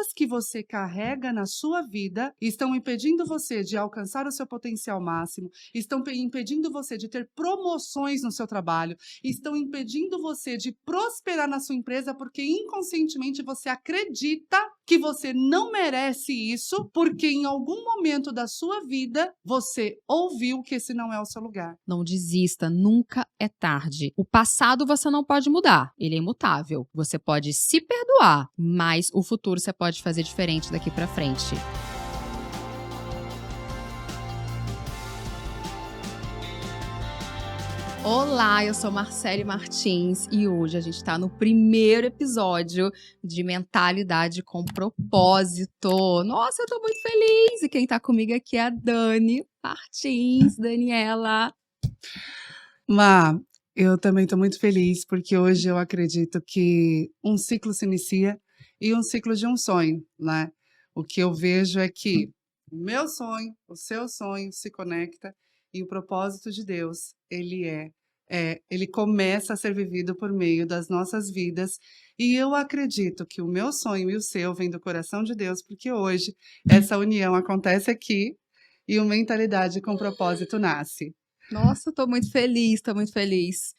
traumas que você carrega na sua vida estão impedindo você de alcançar o seu potencial máximo, estão impedindo você de ter promoções no seu trabalho, estão impedindo você de prosperar na sua empresa porque inconscientemente você acredita que você não merece isso porque em algum momento da sua vida você ouviu que esse não é o seu lugar. Não desista, nunca é tarde. O passado você não pode mudar, ele é imutável. Você pode se perdoar, mas o futuro você pode fazer diferente daqui pra frente. Olá, eu sou Marcele Martins e hoje a gente está no primeiro episódio de Mentalidade com Propósito. Nossa, eu tô muito feliz! E quem tá comigo aqui é a Dani Martins, Daniela. Má, eu também estou muito feliz porque hoje eu acredito que um ciclo se inicia e um ciclo de um sonho, né? O que eu vejo é que o meu sonho, o seu sonho se conecta e o propósito de Deus, ele começa a ser vivido por meio das nossas vidas. E eu acredito que o meu sonho e o seu vêm do coração de Deus, porque hoje essa união acontece aqui e o Mentalidade com Propósito nasce. Nossa, tô muito feliz, tô muito feliz.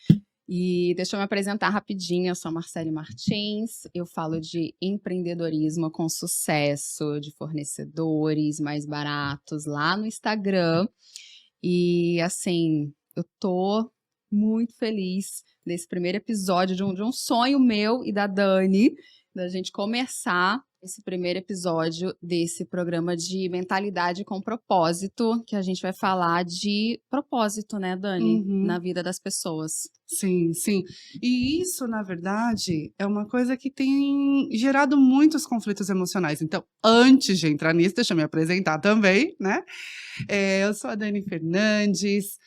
E deixa eu me apresentar rapidinho, eu sou a Marcele Martins, eu falo de empreendedorismo com sucesso, de fornecedores mais baratos lá no Instagram. E assim, eu tô muito feliz desse primeiro episódio de um sonho meu e da Dani, da gente começar esse primeiro episódio desse programa de Mentalidade com Propósito, que a gente vai falar de propósito, né, Dani? Na Uhum. vida das pessoas. Sim, sim. E isso, na verdade, é uma coisa que tem gerado muitos conflitos emocionais. Então, antes de entrar nisso, deixa eu me apresentar também, né? Eu sou a Dani Fernandes,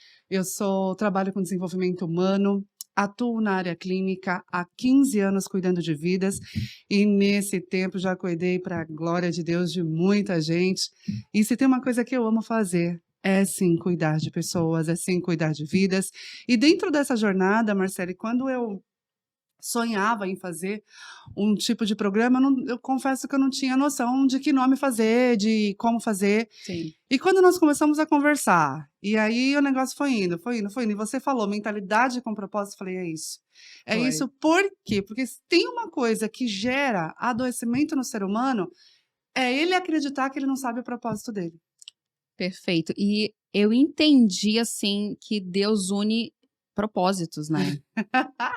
trabalho com desenvolvimento humano, atuo na área clínica há 15 anos cuidando de vidas e nesse tempo já cuidei, para a glória de Deus, de muita gente. E se tem uma coisa que eu amo fazer, é sim cuidar de pessoas, é sim cuidar de vidas. E dentro dessa jornada, Marcele, quando eu sonhava em fazer um tipo de programa, eu confesso que eu não tinha noção de que nome fazer, de como fazer. Sim. E quando nós começamos a conversar, e aí o negócio foi indo, foi indo, foi indo, e você falou mentalidade com propósito, eu falei, é isso. É Foi. isso por quê? Porque se tem uma coisa que gera adoecimento no ser humano, é ele acreditar que ele não sabe o propósito dele. Perfeito. E eu entendi, assim, que Deus une propósitos, né?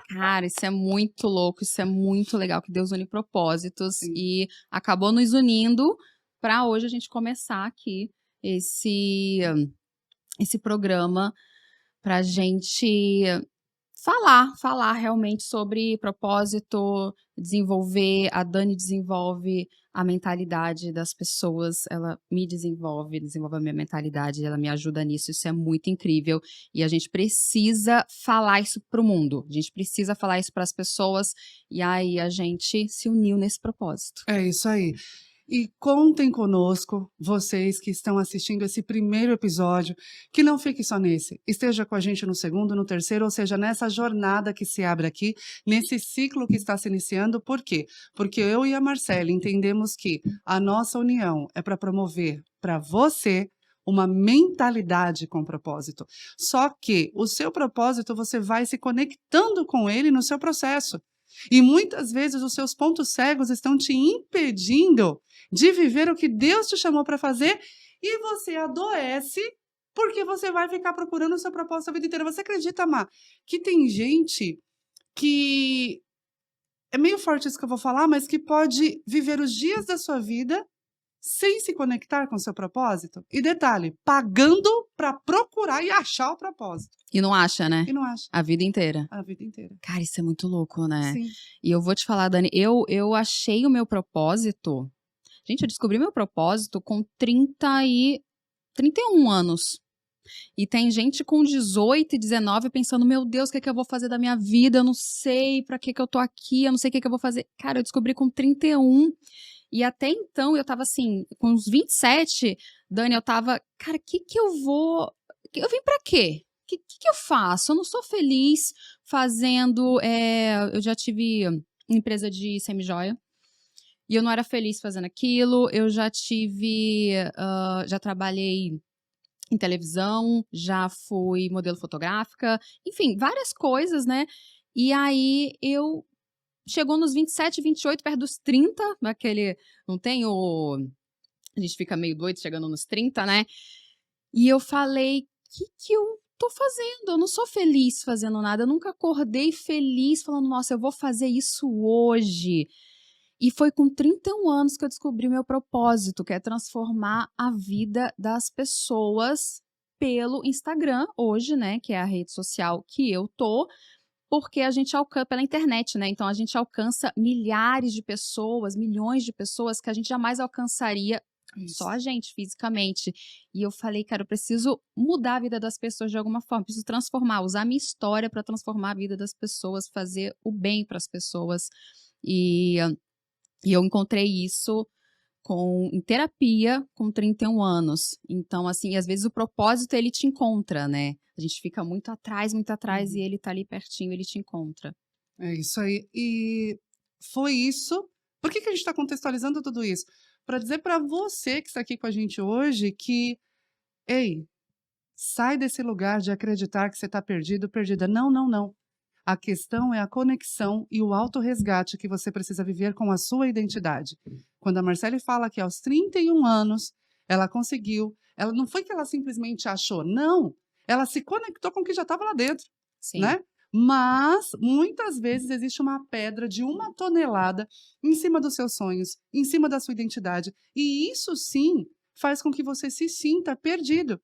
Cara, isso é muito louco, isso é muito legal, que Deus une propósitos Sim. e acabou nos unindo para hoje a gente começar aqui esse, esse programa pra gente falar realmente sobre propósito, desenvolver. A Dani desenvolve a mentalidade das pessoas, ela me desenvolve a minha mentalidade, ela me ajuda nisso, isso é muito incrível. E a gente precisa falar isso pro mundo, a gente precisa falar isso para as pessoas, e aí a gente se uniu nesse propósito. É isso aí. E contem conosco, vocês que estão assistindo esse primeiro episódio, que não fique só nesse. Esteja com a gente no segundo, no terceiro, ou seja, nessa jornada que se abre aqui, nesse ciclo que está se iniciando. Por quê? Porque eu e a Marcele entendemos que a nossa união é para promover para você uma mentalidade com propósito. Só que o seu propósito, você vai se conectando com ele no seu processo. E muitas vezes os seus pontos cegos estão te impedindo de viver o que Deus te chamou para fazer e você adoece porque você vai ficar procurando o seu propósito a vida inteira. Você acredita, Má, que tem gente que é meio forte isso que eu vou falar, mas que pode viver os dias da sua vida sem se conectar com o seu propósito? E detalhe, pagando para procurar e achar o propósito. E não acha, né? E não acha A vida inteira. a vida inteira. Cara, isso é muito louco, né? Sim. E eu vou te falar, Dani, eu achei o meu propósito. Gente, eu descobri meu propósito com 31 anos. E tem gente com 18 e 19 pensando, meu Deus, o que é que eu vou fazer da minha vida? Eu não sei pra que eu tô aqui, eu não sei o que é que eu vou fazer. Cara, eu descobri com 31. E até então, eu tava assim, com uns 27, Dani, eu tava, cara, eu vim pra quê? O que eu faço? Eu não sou feliz fazendo, eu já tive empresa de semijoia. E eu não era feliz fazendo aquilo. Eu já já trabalhei em televisão, já fui modelo fotográfica, enfim, várias coisas, né? E aí chegou nos 27, 28, perto dos 30, naquele, não tem o... A gente fica meio doido chegando nos 30, né? E eu falei, que eu tô fazendo? Eu não sou feliz fazendo nada, eu nunca acordei feliz falando, nossa, eu vou fazer isso hoje. E foi com 31 anos que eu descobri meu propósito, que é transformar a vida das pessoas pelo Instagram, hoje, né, que é a rede social que eu tô, porque a gente alcança pela internet, né? Então a gente alcança milhares de pessoas, milhões de pessoas que a gente jamais alcançaria só a gente, fisicamente. E eu falei, cara, eu preciso mudar a vida das pessoas de alguma forma, preciso transformar, usar a minha história para transformar a vida das pessoas, fazer o bem para as pessoas. E eu encontrei isso em terapia com 31 anos. Então, assim, às vezes o propósito, ele te encontra, né? A gente fica muito atrás, e ele tá ali pertinho, ele te encontra. É isso aí. E foi isso. Por que a gente está contextualizando tudo isso? Para dizer para você que está aqui com a gente hoje que, ei, sai desse lugar de acreditar que você está perdido, perdida. Não, não, não. A questão é a conexão e o autorresgate que você precisa viver com a sua identidade. Quando a Marcele fala que aos 31 anos ela conseguiu, ela não foi que ela simplesmente achou, não. Ela se conectou com o que já estava lá dentro, Sim. né? Mas muitas vezes existe uma pedra de 1 tonelada em cima dos seus sonhos, em cima da sua identidade. E isso sim faz com que você se sinta perdido.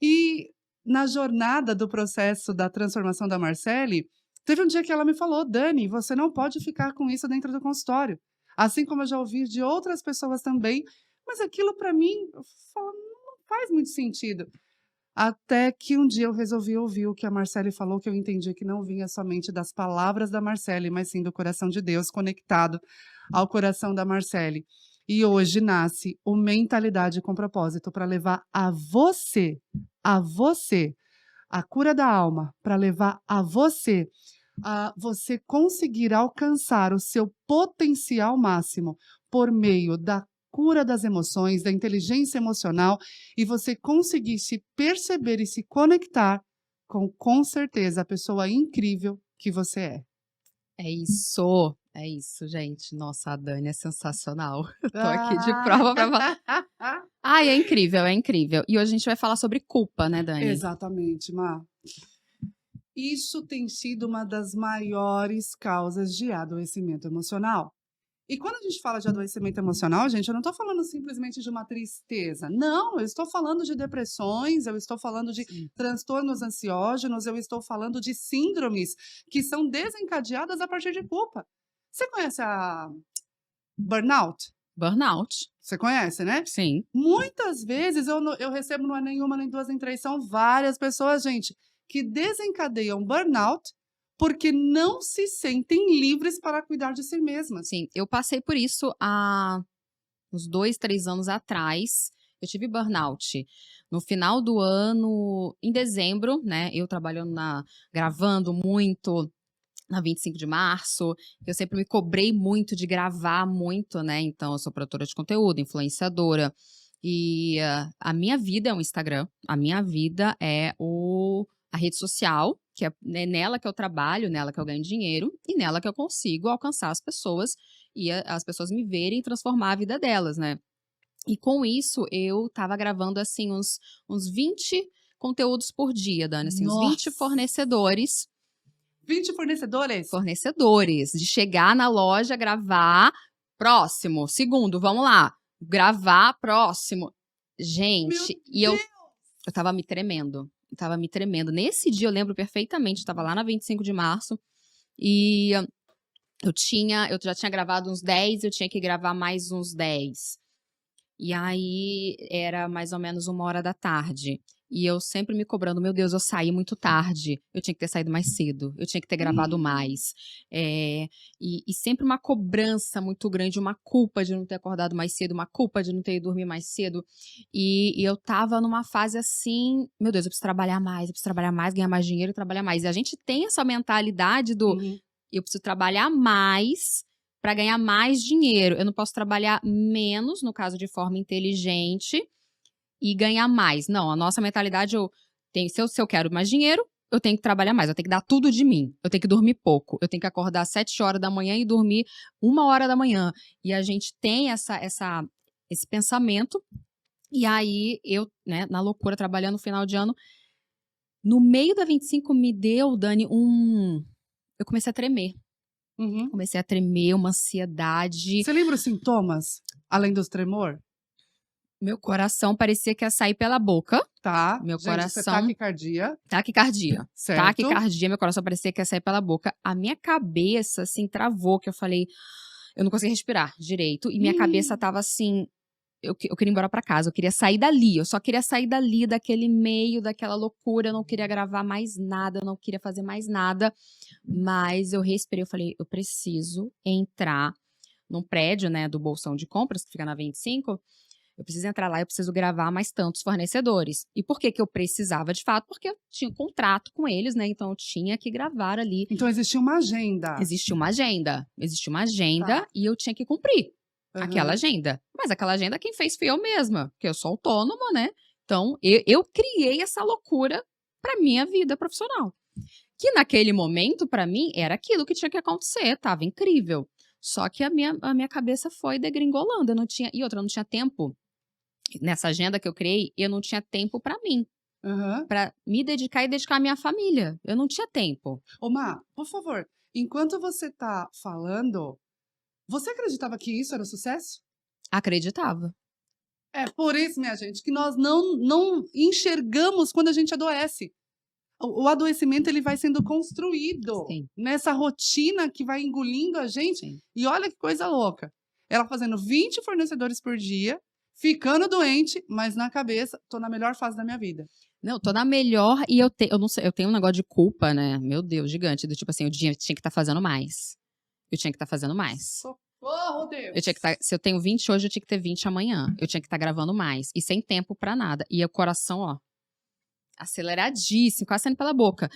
E na jornada do processo da transformação da Marcele, teve um dia que ela me falou: Dani, você não pode ficar com isso dentro do consultório. Assim como eu já ouvi de outras pessoas também, mas aquilo para mim eu falo, não faz muito sentido. Até que um dia eu resolvi ouvir o que a Marcele falou, que eu entendi que não vinha somente das palavras da Marcele, mas sim do coração de Deus conectado ao coração da Marcele. E hoje nasce o Mentalidade com Propósito para levar a você, a cura da alma, para levar a você conseguir alcançar o seu potencial máximo por meio da cura das emoções, da inteligência emocional e você conseguir se perceber e se conectar com certeza, a pessoa incrível que você é. É isso, gente. Nossa, a Dani é sensacional. Eu tô aqui de prova pra falar. Ai, é incrível, é incrível. E hoje a gente vai falar sobre culpa, né, Dani? Exatamente, Má. Isso tem sido uma das maiores causas de adoecimento emocional. E quando a gente fala de adoecimento emocional, gente, eu não estou falando simplesmente de uma tristeza. Não, eu estou falando de depressões, eu estou falando de Sim. transtornos ansiógenos, eu estou falando de síndromes que são desencadeadas a partir de culpa. Você conhece a burnout? Burnout. Você conhece, né? Sim. Muitas vezes eu recebo, não é nenhuma, nem duas, nem três, são várias pessoas, gente, que desencadeiam burnout porque não se sentem livres para cuidar de si mesmas. Sim, eu passei por isso há uns 2, 3 anos atrás. Eu tive burnout no final do ano, em dezembro, né? Eu trabalhando gravando muito na 25 de março. Eu sempre me cobrei muito de gravar muito, né? Então, eu sou produtora de conteúdo, influenciadora. E a minha vida é um Instagram. A minha vida é a rede social, que é nela que eu trabalho, nela que eu ganho dinheiro e nela que eu consigo alcançar as pessoas e as pessoas me verem e transformar a vida delas, né? E com isso, eu tava gravando, assim, uns 20 conteúdos por dia, Dani, assim, uns 20 Nossa! fornecedores. 20 fornecedores? Fornecedores, de chegar na loja, gravar, próximo, segundo, vamos lá, gravar, próximo. Gente, Meu eu tava me tremendo. Nesse dia eu lembro perfeitamente, eu tava lá na 25 de março e eu já tinha gravado uns 10, eu tinha que gravar mais uns 10. E aí era mais ou menos 1h da tarde. E eu sempre me cobrando, meu Deus, eu saí muito tarde, eu tinha que ter saído mais cedo, eu tinha que ter gravado mais. E sempre uma cobrança muito grande, uma culpa de não ter acordado mais cedo, uma culpa de não ter ido dormir mais cedo. E eu tava numa fase assim, meu Deus, eu preciso trabalhar mais, ganhar mais dinheiro e trabalhar mais. E a gente tem essa mentalidade do, Uhum. eu preciso trabalhar mais para ganhar mais dinheiro. Eu não posso trabalhar menos, no caso de forma inteligente, e ganhar mais. Não, a nossa mentalidade, se eu quero mais dinheiro, eu tenho que trabalhar mais, eu tenho que dar tudo de mim. Eu tenho que dormir pouco. Eu tenho que acordar às 7 horas da manhã e dormir 1 hora da manhã. E a gente tem esse pensamento. E aí, eu, né, na loucura, trabalhando no final de ano, no meio da 25 me deu, Dani, eu comecei a tremer. Uhum. Comecei a tremer, uma ansiedade. Você lembra os sintomas, além dos tremor? Meu coração parecia que ia sair pela boca. Tá. Meu Gente, isso é coração... taquicardia. Taquicardia. Certo. Taquicardia, meu coração parecia que ia sair pela boca. A minha cabeça, assim, travou, que eu falei... Eu não conseguia respirar direito. E minha cabeça tava assim... Eu queria ir embora pra casa, eu queria sair dali. Eu só queria sair dali, daquele meio, daquela loucura. Eu não queria gravar mais nada, eu não queria fazer mais nada. Mas eu respirei, eu falei, eu preciso entrar num prédio, né, do Bolsão de Compras, que fica na 25. Eu preciso entrar lá, eu preciso gravar mais tantos fornecedores. E por que que eu precisava, de fato? Porque eu tinha um contrato com eles, né? Então eu tinha que gravar ali. Então existia uma agenda. Existia uma agenda Tá. e eu tinha que cumprir aquela Aham. agenda. Mas aquela agenda quem fez fui eu mesma, porque eu sou autônoma, né? Então eu criei essa loucura pra minha vida profissional. Que naquele momento, pra mim, era aquilo que tinha que acontecer, tava incrível. Só que a minha cabeça foi degringolando, eu não tinha tempo. Nessa agenda que eu criei, eu não tinha tempo pra mim, Aham. pra me dedicar e dedicar à minha família. Eu não tinha tempo. Ô, Má, por favor, enquanto você tá falando, você acreditava que isso era sucesso? Acreditava. É por isso, minha gente, que nós não enxergamos quando a gente adoece. O adoecimento ele vai sendo construído Sim. nessa rotina que vai engolindo a gente. Sim. E olha que coisa louca. Ela fazendo 20 fornecedores por dia, ficando doente, mas na cabeça, tô na melhor fase da minha vida. Não, tô na melhor e eu não sei, eu tenho um negócio de culpa, né? Meu Deus, gigante. Do tipo assim, eu tinha que estar fazendo mais. Eu tinha que estar fazendo mais. Socorro, Deus! Eu tinha que estar, se eu tenho 20 hoje, eu tinha que ter 20 amanhã. Eu tinha que estar gravando mais. E sem tempo pra nada. E o coração, ó, aceleradíssimo, quase saindo pela boca.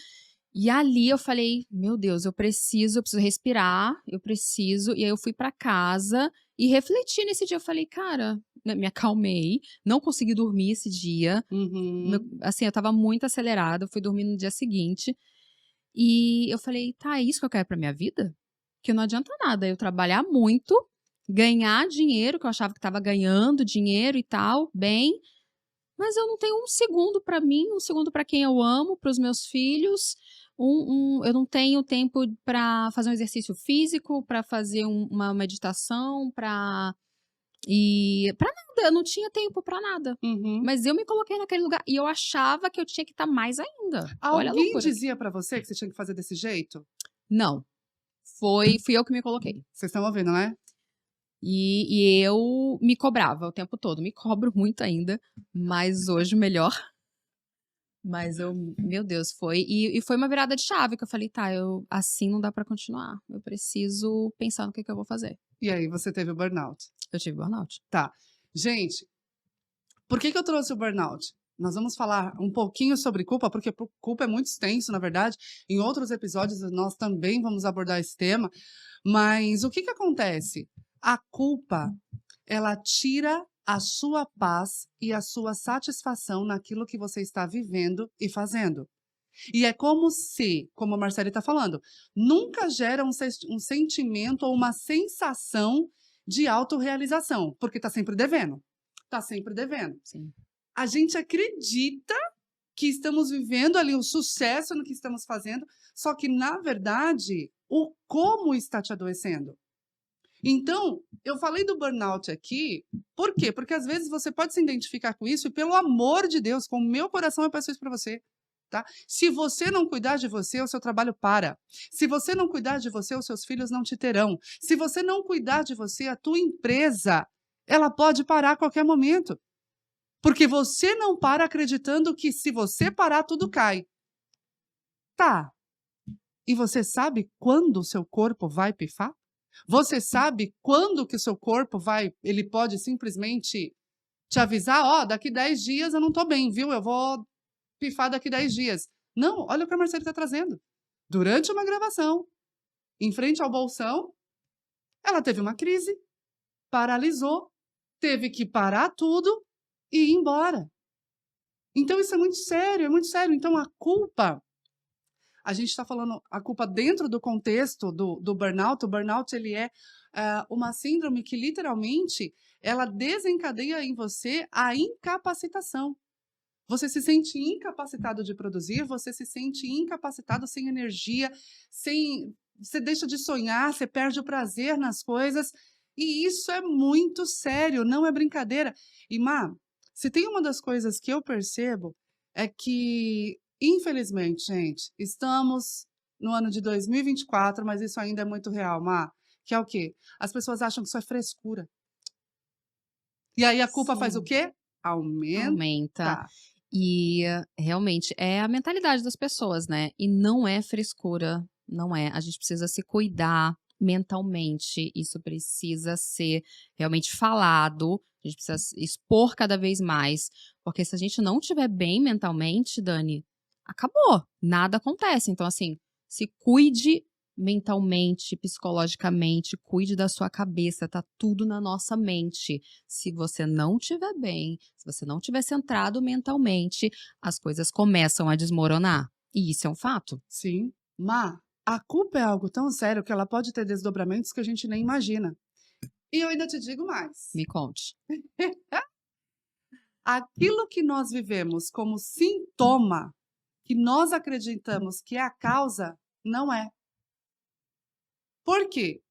E ali eu falei, meu Deus, eu preciso respirar, eu preciso. E aí eu fui pra casa e refleti nesse dia. Eu falei, cara, me acalmei, não consegui dormir esse dia. Uhum. Assim, eu tava muito acelerada, eu fui dormir no dia seguinte. E eu falei, tá, é isso que eu quero pra minha vida? Que não adianta nada eu trabalhar muito, ganhar dinheiro, que eu achava que tava ganhando dinheiro e tal, bem, mas eu não tenho um segundo pra mim, um segundo pra quem eu amo, pros meus filhos. Eu não tenho tempo pra fazer um exercício físico, pra fazer uma meditação, pra nada, eu não tinha tempo pra nada. Uhum. Mas eu me coloquei naquele lugar e eu achava que eu tinha que estar mais ainda. Olha a Alguém loucura. dizia pra você que você tinha que fazer desse jeito? Não. Fui eu que me coloquei. Vocês estão ouvindo, né? E eu me cobrava o tempo todo. Me cobro muito ainda, mas hoje melhor. Mas meu Deus, foi. E foi uma virada de chave que eu falei, tá, assim não dá pra continuar. Eu preciso pensar no que eu vou fazer. E aí você teve o burnout. Eu tive burnout. Tá. Gente, por que eu trouxe o burnout? Nós vamos falar um pouquinho sobre culpa, porque culpa é muito extenso, na verdade. Em outros episódios nós também vamos abordar esse tema. Mas o que acontece? A culpa, ela tira a sua paz e a sua satisfação naquilo que você está vivendo e fazendo. E é como se, como a Marcele está falando, nunca gera um sentimento ou uma sensação de autorrealização, porque está sempre devendo. Está sempre devendo. Sim. A gente acredita que estamos vivendo ali o sucesso no que estamos fazendo, só que, na verdade, o como está te adoecendo. Então, eu falei do burnout aqui, por quê? Porque às vezes você pode se identificar com isso e, pelo amor de Deus, com o meu coração eu peço isso para você. Tá? Se você não cuidar de você, o seu trabalho para. Se você não cuidar de você, os seus filhos não te terão. Se você não cuidar de você, a tua empresa, ela pode parar a qualquer momento. Porque você não para acreditando que se você parar, tudo cai. Tá. E você sabe quando o seu corpo vai pifar? Você sabe quando que o seu corpo ele pode simplesmente te avisar, ó, daqui 10 dias eu não tô bem, viu? Eu vou pifar daqui 10 dias. Não, olha o que a Marcele está trazendo. Durante uma gravação, em frente ao bolsão, Ela teve uma crise, paralisou, teve que parar tudo e ir embora. Então isso é muito sério, é muito sério. Então a culpa, a gente está falando a culpa dentro do contexto do burnout. O burnout ele é uma síndrome que literalmente ela desencadeia em você a incapacitação. Você se sente incapacitado de produzir, você se sente incapacitado sem energia, você deixa de sonhar, você perde o prazer nas coisas. E isso é muito sério, não é brincadeira. E, Má, se tem uma das coisas que eu percebo é que, infelizmente, gente, estamos no ano de 2024, mas isso ainda é muito real, Má, que é o quê? As pessoas acham que isso é frescura. E aí a culpa faz o Sim. quê? Aumenta. Aumenta. E realmente é a mentalidade das pessoas, né? E não é frescura, não é. A gente precisa se cuidar mentalmente. Isso precisa ser realmente falado. A gente precisa expor cada vez mais. Porque se a gente não estiver bem mentalmente, Dani, acabou. Nada acontece. Então, assim, se cuide mentalmente, psicologicamente, cuide da sua cabeça, tá tudo na nossa mente. Se você não estiver bem, se você não estiver centrado mentalmente, as coisas começam a desmoronar. E isso é um fato. Sim. Má, a culpa é algo tão sério que ela pode ter desdobramentos que a gente nem imagina. E eu ainda te digo mais. Me conte. Aquilo que nós vivemos como sintoma, que nós acreditamos que é a causa, não é. Por quê?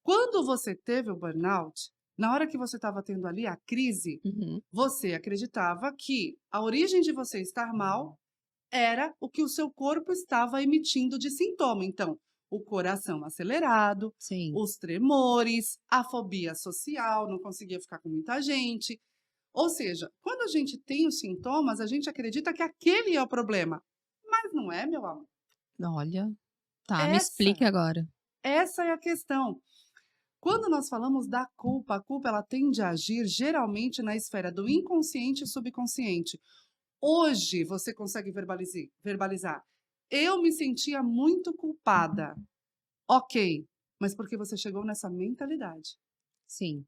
Quando você teve o burnout, na hora que você estava tendo ali a crise, Uhum. você acreditava que a origem de você estar mal era o que o seu corpo estava emitindo de sintoma. Então, o coração acelerado, Sim. os tremores, a fobia social, não conseguia ficar com muita gente. Ou seja, quando a gente tem os sintomas, a gente acredita que aquele é o problema. Mas não é, meu amor. Olha, tá, me Essa, explique agora. essa é a questão. Quando nós falamos da culpa, a culpa ela tende a agir geralmente na esfera do inconsciente e subconsciente. Hoje você consegue verbalizar. Eu me sentia muito culpada. Ok, mas porque você chegou nessa mentalidade. Sim.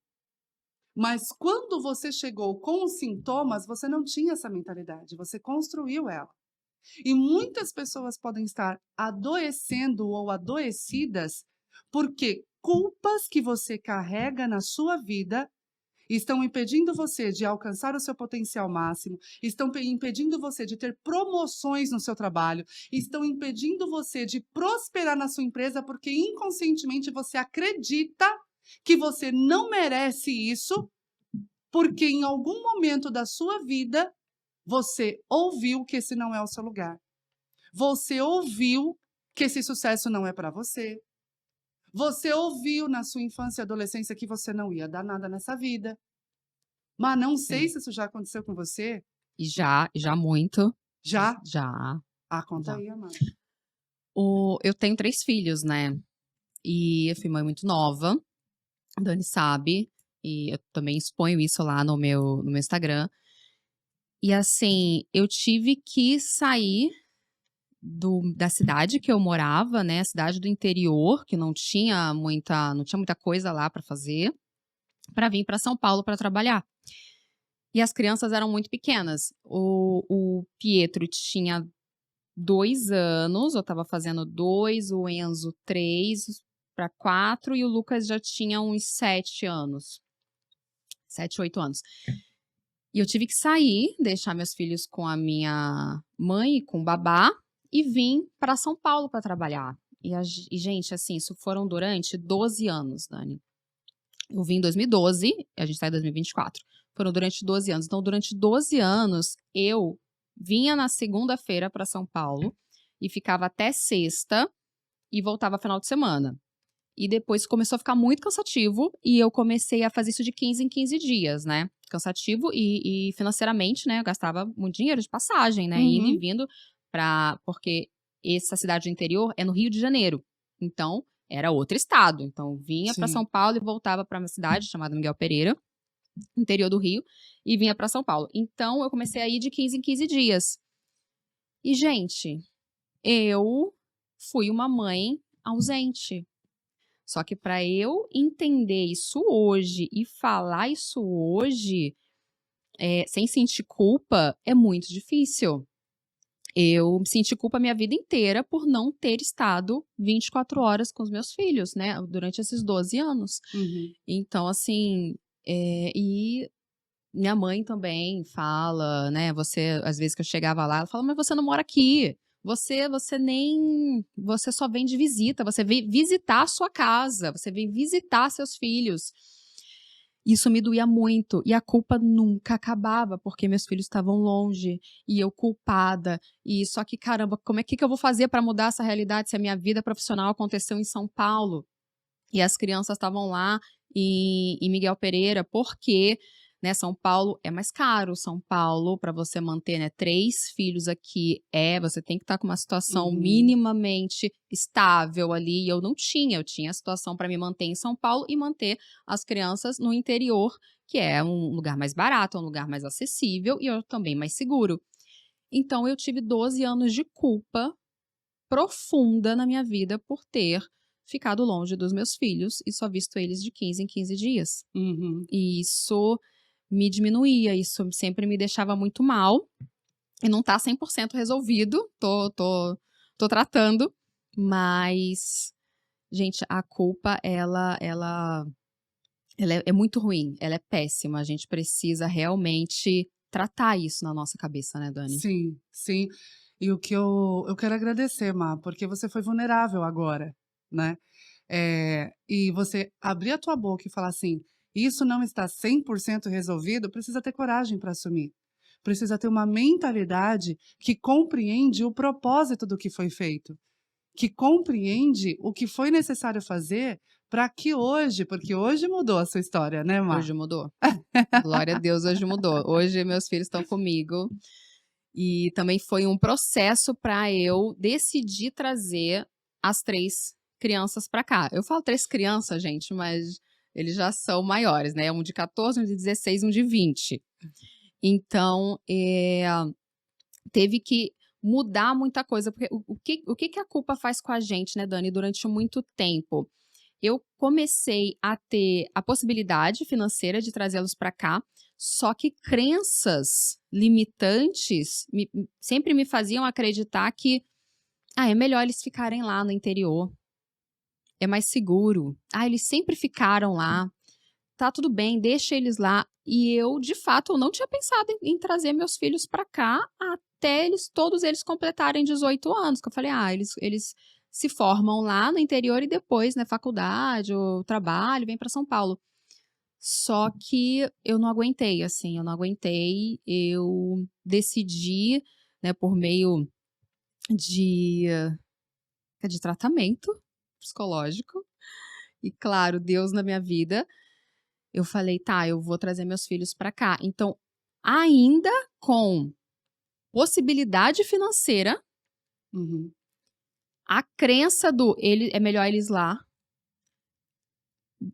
Mas quando você chegou com os sintomas, você não tinha essa mentalidade, você construiu ela. E muitas pessoas podem estar adoecendo ou adoecidas porque culpas que você carrega na sua vida estão impedindo você de alcançar o seu potencial máximo, estão impedindo você de ter promoções no seu trabalho, estão impedindo você de prosperar na sua empresa porque inconscientemente você acredita que você não merece isso, porque em algum momento da sua vida você ouviu que esse não é o seu lugar. Você ouviu que esse sucesso não é para você. Você ouviu na sua infância e adolescência que você não ia dar nada nessa vida. Mas não sei Sim. se isso já aconteceu com você. E já muito. Já? Já. Ah, conta Já. aí, Amanda. Eu tenho 3 filhos, né? E eu fui mãe muito nova. A Dani sabe. E eu também exponho isso lá no meu Instagram. E assim, eu tive que sair da cidade que eu morava, né? Cidade do interior, que não tinha muita coisa lá para fazer, para vir para São Paulo para trabalhar. E as crianças eram muito pequenas. O Pietro tinha 2 anos, eu estava fazendo 2, o Enzo 3 para 4 e o Lucas já tinha uns 7 anos. 7, 8 anos. E eu tive que sair, deixar meus filhos com a minha mãe, com o babá, e vim para São Paulo para trabalhar. E, gente, assim, isso foram durante 12 anos, Dani. Eu vim em 2012, a gente está em 2024. Foram durante 12 anos. Então, durante 12 anos, eu vinha na segunda-feira para São Paulo e ficava até sexta e voltava final de semana. E depois começou a ficar muito cansativo e eu comecei a fazer isso de 15 em 15 dias, né? Cansativo e financeiramente, né? Eu gastava muito dinheiro de passagem, né? Indo e vindo porque essa cidade do interior é no Rio de Janeiro. Então, era outro estado. Então, vinha para São Sim. Paulo e voltava para uma cidade chamada Miguel Pereira, interior do Rio, e vinha para São Paulo. Então, eu comecei a ir de 15 em 15 dias. E, gente, eu fui uma mãe ausente. Só que para eu entender isso hoje e falar isso hoje, sem sentir culpa, é muito difícil. Eu senti culpa a minha vida inteira por não ter estado 24 horas com os meus filhos, né, durante esses 12 anos. Uhum. Então, assim, e minha mãe também fala, né, às vezes que eu chegava lá, ela fala: "Mas você não mora aqui, você só vem de visita, você vem visitar a sua casa, você vem visitar seus filhos". Isso me doía muito e a culpa nunca acabava, porque meus filhos estavam longe e eu culpada. E só que, caramba, como é que eu vou fazer para mudar essa realidade se a minha vida profissional aconteceu em São Paulo? E as crianças estavam lá em Miguel Pereira, porque, né, São Paulo é mais caro. São Paulo, para você manter, né, 3 filhos aqui, você tem que estar com uma situação Uhum. minimamente estável ali. E eu não tinha, eu tinha a situação para me manter em São Paulo e manter as crianças no interior, que é um lugar mais barato, é um lugar mais acessível e eu também mais seguro. Então eu tive 12 anos de culpa profunda na minha vida por ter ficado longe dos meus filhos e só visto eles de 15 em 15 dias. Uhum. E isso me diminuía, isso sempre me deixava muito mal. E não tá 100% resolvido, tô tratando, mas, gente, a culpa ela é muito ruim, ela é péssima, a gente precisa realmente tratar isso na nossa cabeça, né, Dani? Sim, sim. E o que eu quero agradecer, Má, porque você foi vulnerável agora, né. E você abrir a tua boca e falar assim: "Isso não está 100% resolvido", precisa ter coragem para assumir. Precisa ter uma mentalidade que compreende o propósito do que foi feito, que compreende o que foi necessário fazer para que hoje porque hoje mudou a sua história, né, Má? Hoje mudou. Glória a Deus, hoje mudou. Hoje meus filhos estão comigo. E também foi um processo para eu decidir trazer as 3 crianças para cá. Eu falo 3 crianças, gente, mas eles já são maiores, né, um de 14, um de 16, um de 20. Então, teve que mudar muita coisa, porque o que a culpa faz com a gente, né, Dani, durante muito tempo? Eu comecei a ter a possibilidade financeira de trazê-los para cá, só que crenças limitantes sempre me faziam acreditar que, é melhor eles ficarem lá no interior, é mais seguro. Eles sempre ficaram lá, tá tudo bem, deixa eles lá. E eu, de fato, eu não tinha pensado em trazer meus filhos para cá até todos eles completarem 18 anos, que eu falei: eles se formam lá no interior e depois, né, faculdade ou trabalho, vem para São Paulo. Só que eu não aguentei, assim, eu não aguentei, eu decidi, né, por meio de de tratamento psicológico e, claro, Deus na minha vida, eu falei: "Tá, eu vou trazer meus filhos para cá". Então, ainda com possibilidade financeira, Uhum. a crença do ele é melhor eles lá,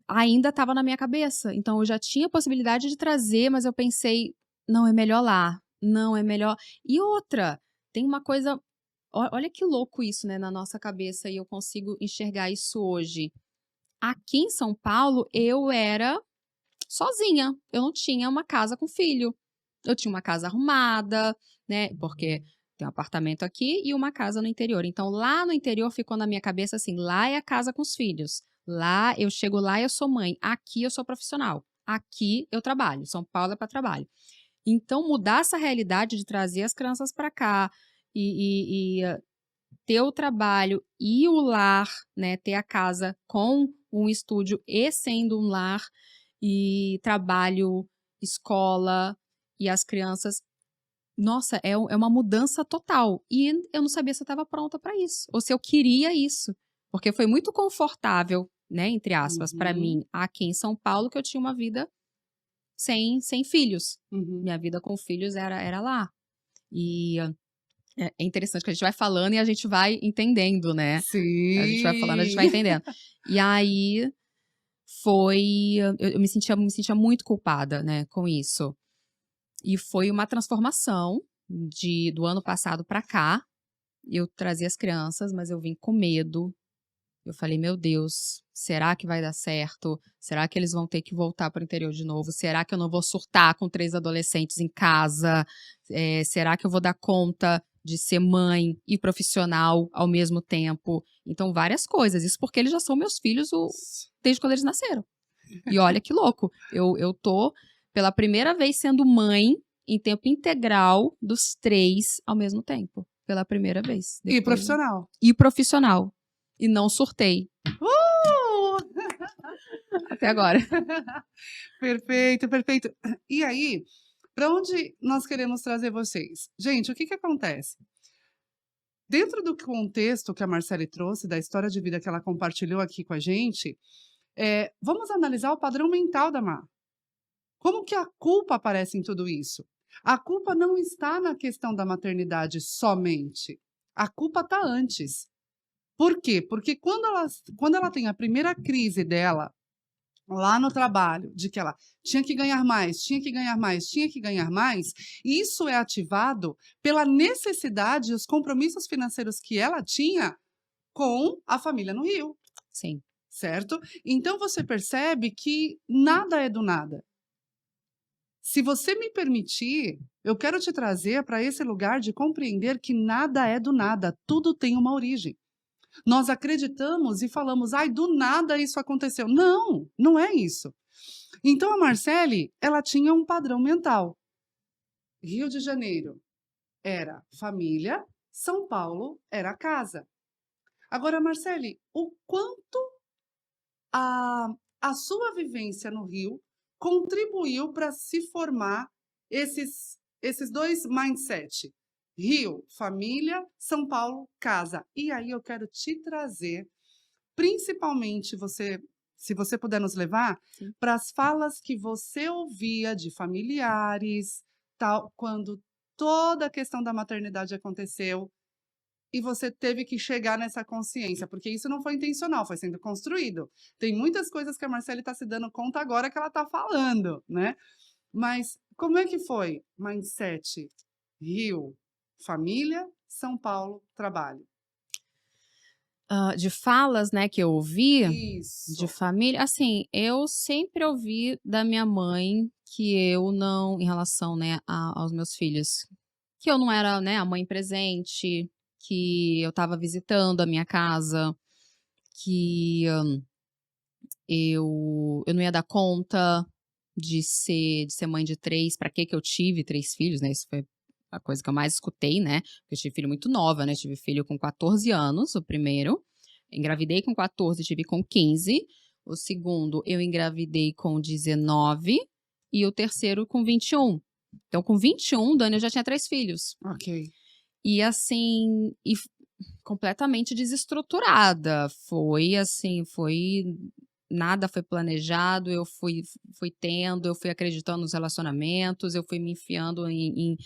ainda estava na minha cabeça. Então eu já tinha a possibilidade de trazer, mas eu pensei: "Não, é melhor lá. Não, é melhor". E outra, tem uma coisa, olha que louco isso, né, na nossa cabeça e eu consigo enxergar isso hoje. Aqui em São Paulo, eu era sozinha, eu não tinha uma casa com filho. Eu tinha uma casa arrumada, né, porque tem um apartamento aqui e uma casa no interior. Então, lá no interior ficou na minha cabeça assim: lá é a casa com os filhos. Lá eu chego lá e eu sou mãe. Aqui eu sou profissional. Aqui eu trabalho. São Paulo é para trabalho. Então, mudar essa realidade de trazer as crianças para cá e ter o trabalho e o lar, né, ter a casa com um estúdio e sendo um lar, e trabalho, escola e as crianças, nossa, é uma mudança total. E eu não sabia se eu estava pronta para isso, ou se eu queria isso, porque foi muito confortável, né, entre aspas, para Uhum. mim, aqui em São Paulo, que eu tinha uma vida sem filhos. Uhum. Minha vida com filhos era lá. E é interessante que a gente vai falando e a gente vai entendendo, né. A gente vai falando, a gente vai Sim. entendendo. E aí foi eu me sentia muito culpada, né, com isso. E foi uma transformação do ano passado para cá. Eu trazia as crianças, mas eu vim com medo, Eu falei, meu Deus, será que vai dar certo? Será que eles vão ter que voltar para o interior de novo? Será que eu não vou surtar com 3 adolescentes em casa? Será que eu vou dar conta de ser mãe e profissional ao mesmo tempo? Então, várias coisas. Isso porque eles já são meus filhos desde quando eles nasceram. E olha que louco, eu tô pela primeira vez sendo mãe em tempo integral dos 3 ao mesmo tempo. Pela primeira vez. E profissional. E profissional. E não surtei. Até agora. Perfeito, perfeito. E aí, para onde nós queremos trazer vocês? Gente, o que acontece? Dentro do contexto que a Marcele trouxe, da história de vida que ela compartilhou aqui com a gente, vamos analisar o padrão mental da Má. Como que a culpa aparece em tudo isso? A culpa não está na questão da maternidade somente. A culpa está antes. Por quê? Porque quando ela tem a primeira crise dela, lá no trabalho, de que ela tinha que ganhar mais, tinha que ganhar mais, tinha que ganhar mais, isso é ativado pela necessidade e os compromissos financeiros que ela tinha com a família no Rio. Sim. Certo? Então você percebe que nada é do nada. Se você me permitir, eu quero te trazer para esse lugar de compreender que nada é do nada, tudo tem uma origem. Nós acreditamos e falamos, ai, do nada isso aconteceu. Não, não é isso. Então a Marcele, ela tinha um padrão mental. Rio de Janeiro era família, São Paulo era casa. Agora, Marcele, o quanto a sua vivência no Rio contribuiu para se formar esses dois mindset. Rio, família, São Paulo, casa. E aí eu quero te trazer, principalmente se você puder nos levar, para as falas que você ouvia de familiares, tal, quando toda a questão da maternidade aconteceu, e você teve que chegar nessa consciência, porque isso não foi intencional, foi sendo construído. Tem muitas coisas que a Marcele está se dando conta agora que ela está falando, né? Mas como é que foi? Mindset, Rio, família, São Paulo, trabalho. De falas, né, que eu ouvi, Isso. de família, assim, eu sempre ouvi da minha mãe que eu não, em relação, né, aos meus filhos, que eu não era, né, a mãe presente, que eu estava visitando a minha casa, que eu não ia dar conta de ser mãe de 3, para que eu tive 3 filhos, né, isso foi a coisa que eu mais escutei, né, porque eu tive filho muito nova, né, tive filho com 14 anos, o primeiro, engravidei com 14, tive com 15, o segundo eu engravidei com 19 e o terceiro com 21. Então com 21, Dani, eu já tinha 3 filhos. Ok. E assim, completamente desestruturada, foi assim, nada foi planejado, eu fui tendo, eu fui acreditando nos relacionamentos, eu fui me enfiando em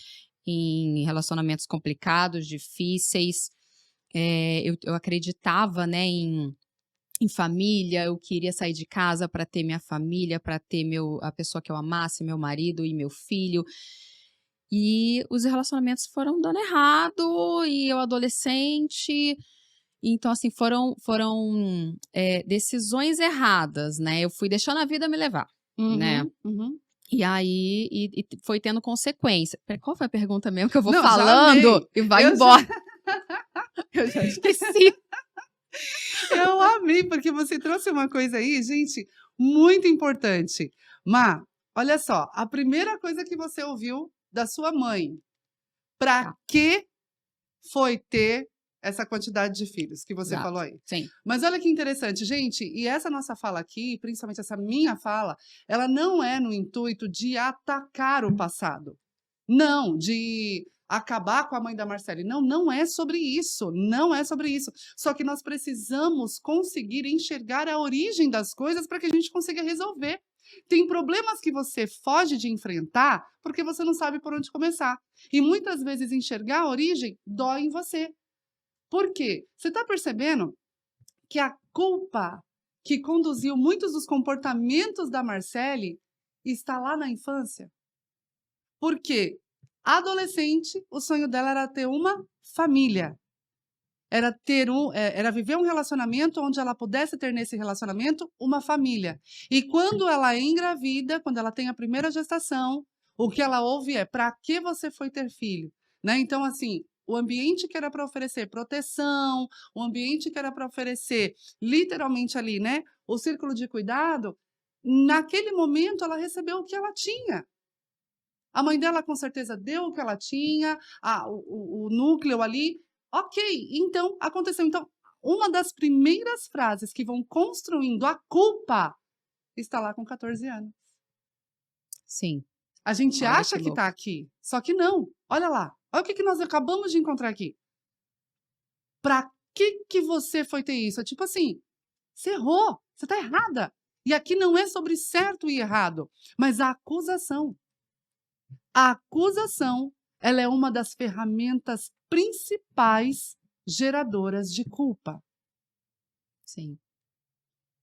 relacionamentos complicados, difíceis, eu acreditava, né, em família, eu queria sair de casa para ter minha família, para ter a pessoa que eu amasse, meu marido e meu filho. E os relacionamentos foram dando errado, e eu adolescente. Então, assim, foram decisões erradas, né? Eu fui deixando a vida me levar, né? Uhum. E aí e foi tendo consequência. Qual foi a pergunta mesmo que eu vou Não, falando e vai embora? Eu já esqueci. Eu amei, porque você trouxe uma coisa aí, gente, muito importante. Má, olha só, a primeira coisa que você ouviu da sua mãe, para que foi ter essa quantidade de filhos que você falou aí? Sim. Mas olha que interessante, gente, e essa nossa fala aqui, principalmente essa minha fala, ela não é no intuito de atacar o passado. Não, de acabar com a mãe da Marcele. Não, não é sobre isso. Não é sobre isso. Só que nós precisamos conseguir enxergar a origem das coisas para que a gente consiga resolver. Tem problemas que você foge de enfrentar porque você não sabe por onde começar. E muitas vezes enxergar a origem dói em você. Por quê? Você está percebendo que a culpa que conduziu muitos dos comportamentos da Marcele está lá na infância? Por quê? Adolescente, o sonho dela era ter uma família. era viver um relacionamento onde ela pudesse ter nesse relacionamento uma família. E quando ela é engravida, quando ela tem a primeira gestação, o que ela ouve é: para que você foi ter filho? Né? Então, assim, o ambiente que era para oferecer proteção, o ambiente que era para oferecer, literalmente ali, né, o círculo de cuidado, naquele momento ela recebeu o que ela tinha. A mãe dela com certeza deu o que ela tinha, o núcleo ali. Ok, então aconteceu. Então, uma das primeiras frases que vão construindo a culpa está lá com 14 anos. Sim. A gente Olha acha que que está louco. aqui, só que não. Olha lá, olha o que nós acabamos de encontrar aqui. Para que você foi ter isso? É tipo assim, você errou, você está errada. E aqui não é sobre certo e errado, mas a acusação. A acusação, ela é uma das ferramentas principais geradoras de culpa. Sim.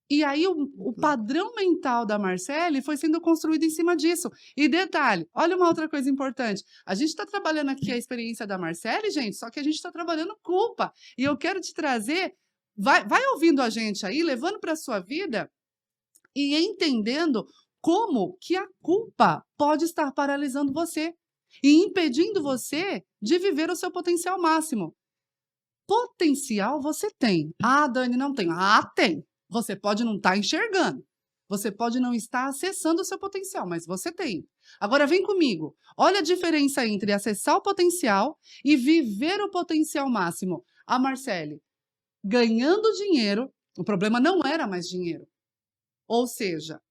E aí o padrão mental da Marcele foi sendo construído em cima disso. E detalhe, olha uma outra coisa importante. A gente está trabalhando aqui a experiência da Marcele, gente, só que a gente está trabalhando culpa. E eu quero te trazer, vai ouvindo a gente aí, levando para a sua vida e entendendo como que a culpa pode estar paralisando você e impedindo você de viver o seu potencial máximo. Potencial você tem. Ah, Dani, não tem. Ah, tem. Você pode não estar enxergando. Você pode não estar acessando o seu potencial, mas você tem. Agora vem comigo. Olha a diferença entre acessar o potencial e viver o potencial máximo. A Marcele, ganhando dinheiro, o problema não era mais dinheiro. Ou seja,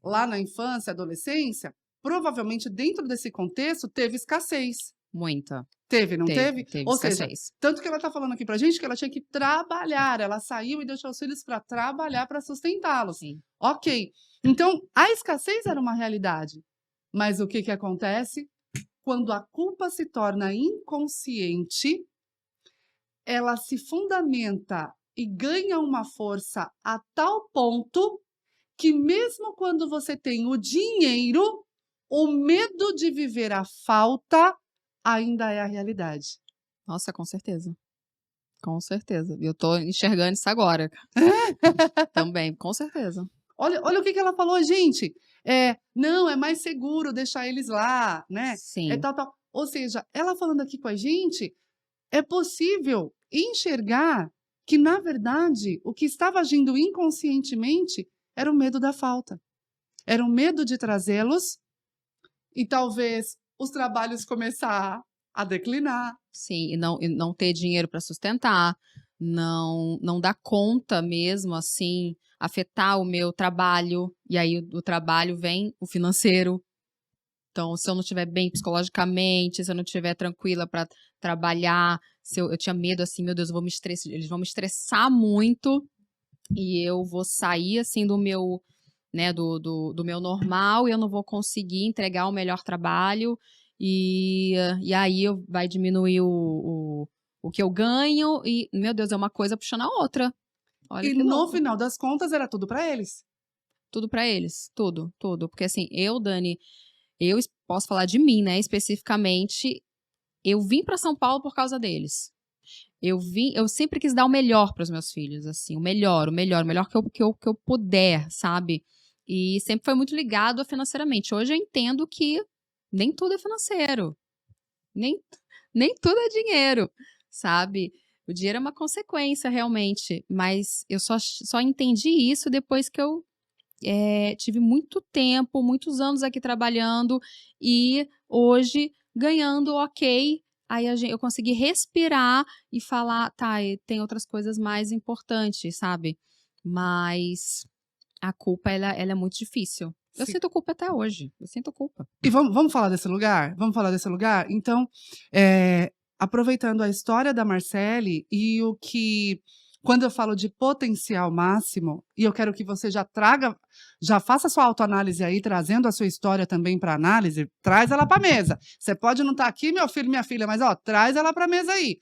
lá na infância, adolescência, provavelmente dentro desse contexto teve escassez. Muita. Teve, não teve? Teve Ou seja, escassez. tanto que ela está falando aqui pra gente que ela tinha que trabalhar, ela saiu e deixou os filhos para trabalhar para sustentá-los. Sim. Ok. Então, a escassez era uma realidade. Mas o que que acontece? Quando a culpa se torna inconsciente, ela se fundamenta e ganha uma força a tal ponto que mesmo quando você tem o dinheiro, o medo de viver a falta ainda é a realidade. Nossa, com certeza. Com certeza. Eu tô enxergando isso agora. Também, com certeza. Olha o que ela falou, gente. Não, é mais seguro deixar eles lá, né? Sim. Tal. Ou seja, ela falando aqui com a gente, é possível enxergar que, na verdade, o que estava agindo inconscientemente era o medo da falta. Era o medo de trazê-los e talvez os trabalhos começar a declinar. Sim, e não ter dinheiro para sustentar, não dar conta mesmo, assim, afetar o meu trabalho, e aí do trabalho vem o financeiro. Então, se eu não estiver bem psicologicamente, se eu não estiver tranquila para trabalhar, se eu tinha medo, assim, meu Deus, eles vão me estressar muito e eu vou sair, assim, do meu, né, do meu normal e eu não vou conseguir entregar o melhor trabalho e aí vai diminuir o que eu ganho e, meu Deus, é uma coisa puxando a outra. Olha E que no louco. final das contas era tudo para eles. Tudo para eles, tudo. Porque assim, Dani, eu posso falar de mim, né, especificamente, eu vim para São Paulo por causa deles. Eu sempre quis dar o melhor para os meus filhos, assim, o melhor que eu puder, sabe? E sempre foi muito ligado a financeiramente. Hoje eu entendo que nem tudo é financeiro. Nem tudo é dinheiro, sabe? O dinheiro é uma consequência, realmente. Mas eu só entendi isso depois que eu tive muito tempo, muitos anos aqui trabalhando e hoje ganhando ok. Aí eu consegui respirar e falar, tá, tem outras coisas mais importantes, sabe? Mas a culpa, ela é muito difícil. Eu Sim. sinto culpa até hoje. Eu sinto culpa. E vamos falar desse lugar? Vamos falar desse lugar? Então, aproveitando a história da Marcele e o que, quando eu falo de potencial máximo, e eu quero que você já faça sua autoanálise aí, trazendo a sua história também para análise, traz ela para a mesa. Você pode não estar aqui, meu filho, minha filha, mas traz ela para a mesa aí.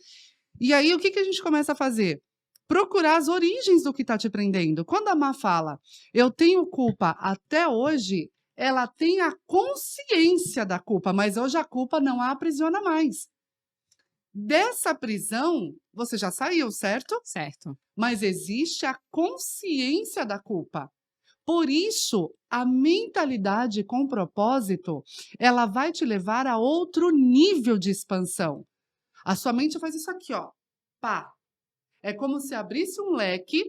E aí, o que a gente começa a fazer? Procurar as origens do que está te prendendo. Quando a Má fala, eu tenho culpa até hoje, ela tem a consciência da culpa, mas hoje a culpa não a aprisiona mais. Dessa prisão, você já saiu, certo? Certo. Mas existe a consciência da culpa. Por isso, a mentalidade com propósito, ela vai te levar a outro nível de expansão. A sua mente faz isso aqui, ó. Pá. É como se abrisse um leque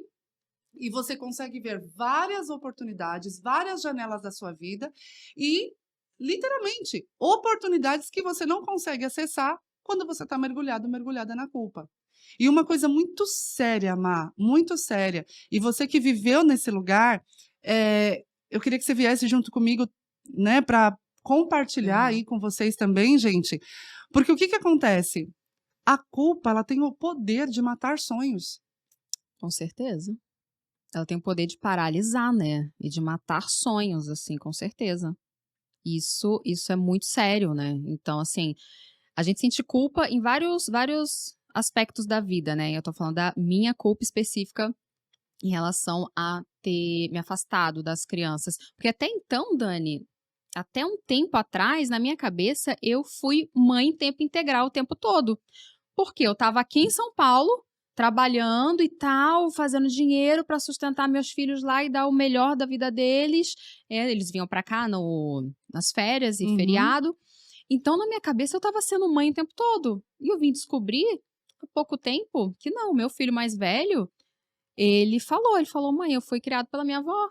e você consegue ver várias oportunidades, várias janelas da sua vida e, literalmente, oportunidades que você não consegue acessar quando você está mergulhado, mergulhada na culpa. E uma coisa muito séria, Má, muito séria. E você que viveu nesse lugar, eu queria que você viesse junto comigo, né, para compartilhar aí com vocês também, gente. Porque o que que acontece? A culpa, ela tem o poder de matar sonhos. Com certeza. Ela tem o poder de paralisar, né? E de matar sonhos, assim, com certeza. Isso é muito sério, né? Então, assim, a gente sente culpa em vários aspectos da vida, né? Eu tô falando da minha culpa específica em relação a ter me afastado das crianças. Porque até então, Dani, até um tempo atrás, na minha cabeça, eu fui mãe em tempo integral o tempo todo. Porque eu tava aqui em São Paulo, trabalhando e tal, fazendo dinheiro para sustentar meus filhos lá e dar o melhor da vida deles. Eles vinham para cá nas férias e feriado. Então, na minha cabeça, eu tava sendo mãe o tempo todo. E eu vim descobrir, há pouco tempo, que não, meu filho mais velho, ele falou, mãe, eu fui criado pela minha avó.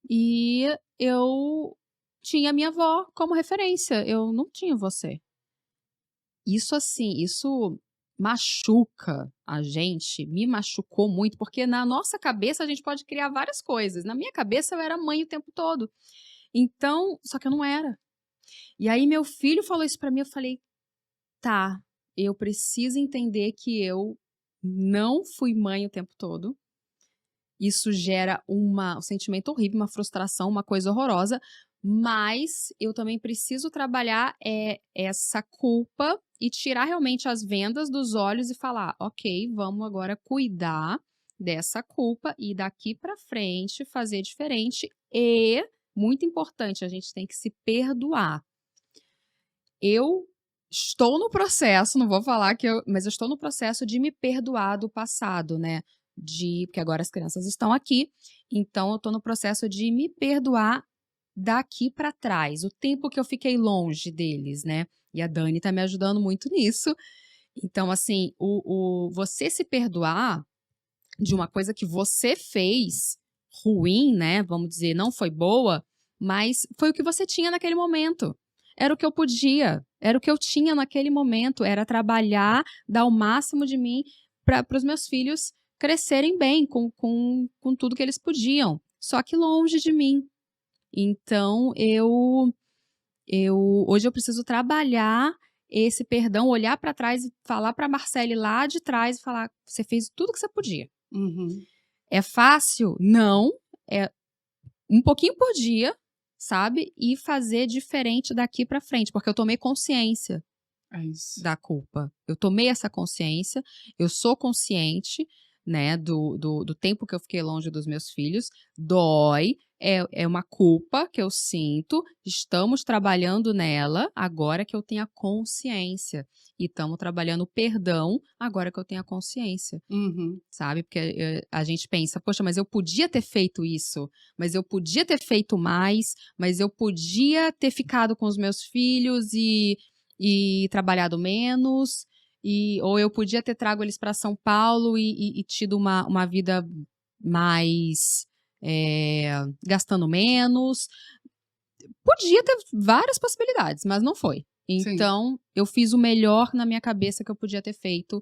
E eu tinha minha avó como referência, eu não tinha você. Isso, assim, isso machuca a gente, me machucou muito, porque na nossa cabeça a gente pode criar várias coisas. Na minha cabeça eu era mãe o tempo todo. Então, só que eu não era. E aí meu filho falou isso pra mim, eu falei, tá, eu preciso entender que eu não fui mãe o tempo todo. Isso gera um sentimento horrível, uma frustração, uma coisa horrorosa, mas eu também preciso trabalhar essa culpa e tirar realmente as vendas dos olhos e falar, ok, vamos agora cuidar dessa culpa e daqui pra frente fazer diferente e, muito importante, a gente tem que se perdoar. Eu estou no processo, não vou falar mas eu estou no processo de me perdoar do passado, né? Porque agora as crianças estão aqui, então eu estou no processo de me perdoar daqui para trás, o tempo que eu fiquei longe deles, né? E a Dani tá me ajudando muito nisso. Então, assim, você se perdoar de uma coisa que você fez ruim, né? Vamos dizer, não foi boa, mas foi o que você tinha naquele momento. Era o que eu podia, era o que eu tinha naquele momento, era trabalhar, dar o máximo de mim para os meus filhos crescerem bem, com tudo que eles podiam, só que longe de mim. Então, hoje eu preciso trabalhar esse perdão, olhar para trás e falar para a Marcele lá de trás e falar, você fez tudo que você podia. É fácil? Não. É um pouquinho por dia, sabe? E fazer diferente daqui para frente, porque eu tomei consciência da culpa. Eu tomei essa consciência, eu sou consciente, né, do tempo que eu fiquei longe dos meus filhos. Dói, é uma culpa que eu sinto, estamos trabalhando nela agora que eu tenho a consciência. E estamos trabalhando o perdão agora que eu tenho a consciência, sabe? Porque a gente pensa, poxa, mas eu podia ter feito isso, mas eu podia ter feito mais, mas eu podia ter ficado com os meus filhos e trabalhado menos, ou eu podia ter trago eles para São Paulo e tido uma vida mais gastando menos. Podia ter várias possibilidades, mas não foi. Então, eu fiz o melhor na minha cabeça que eu podia ter feito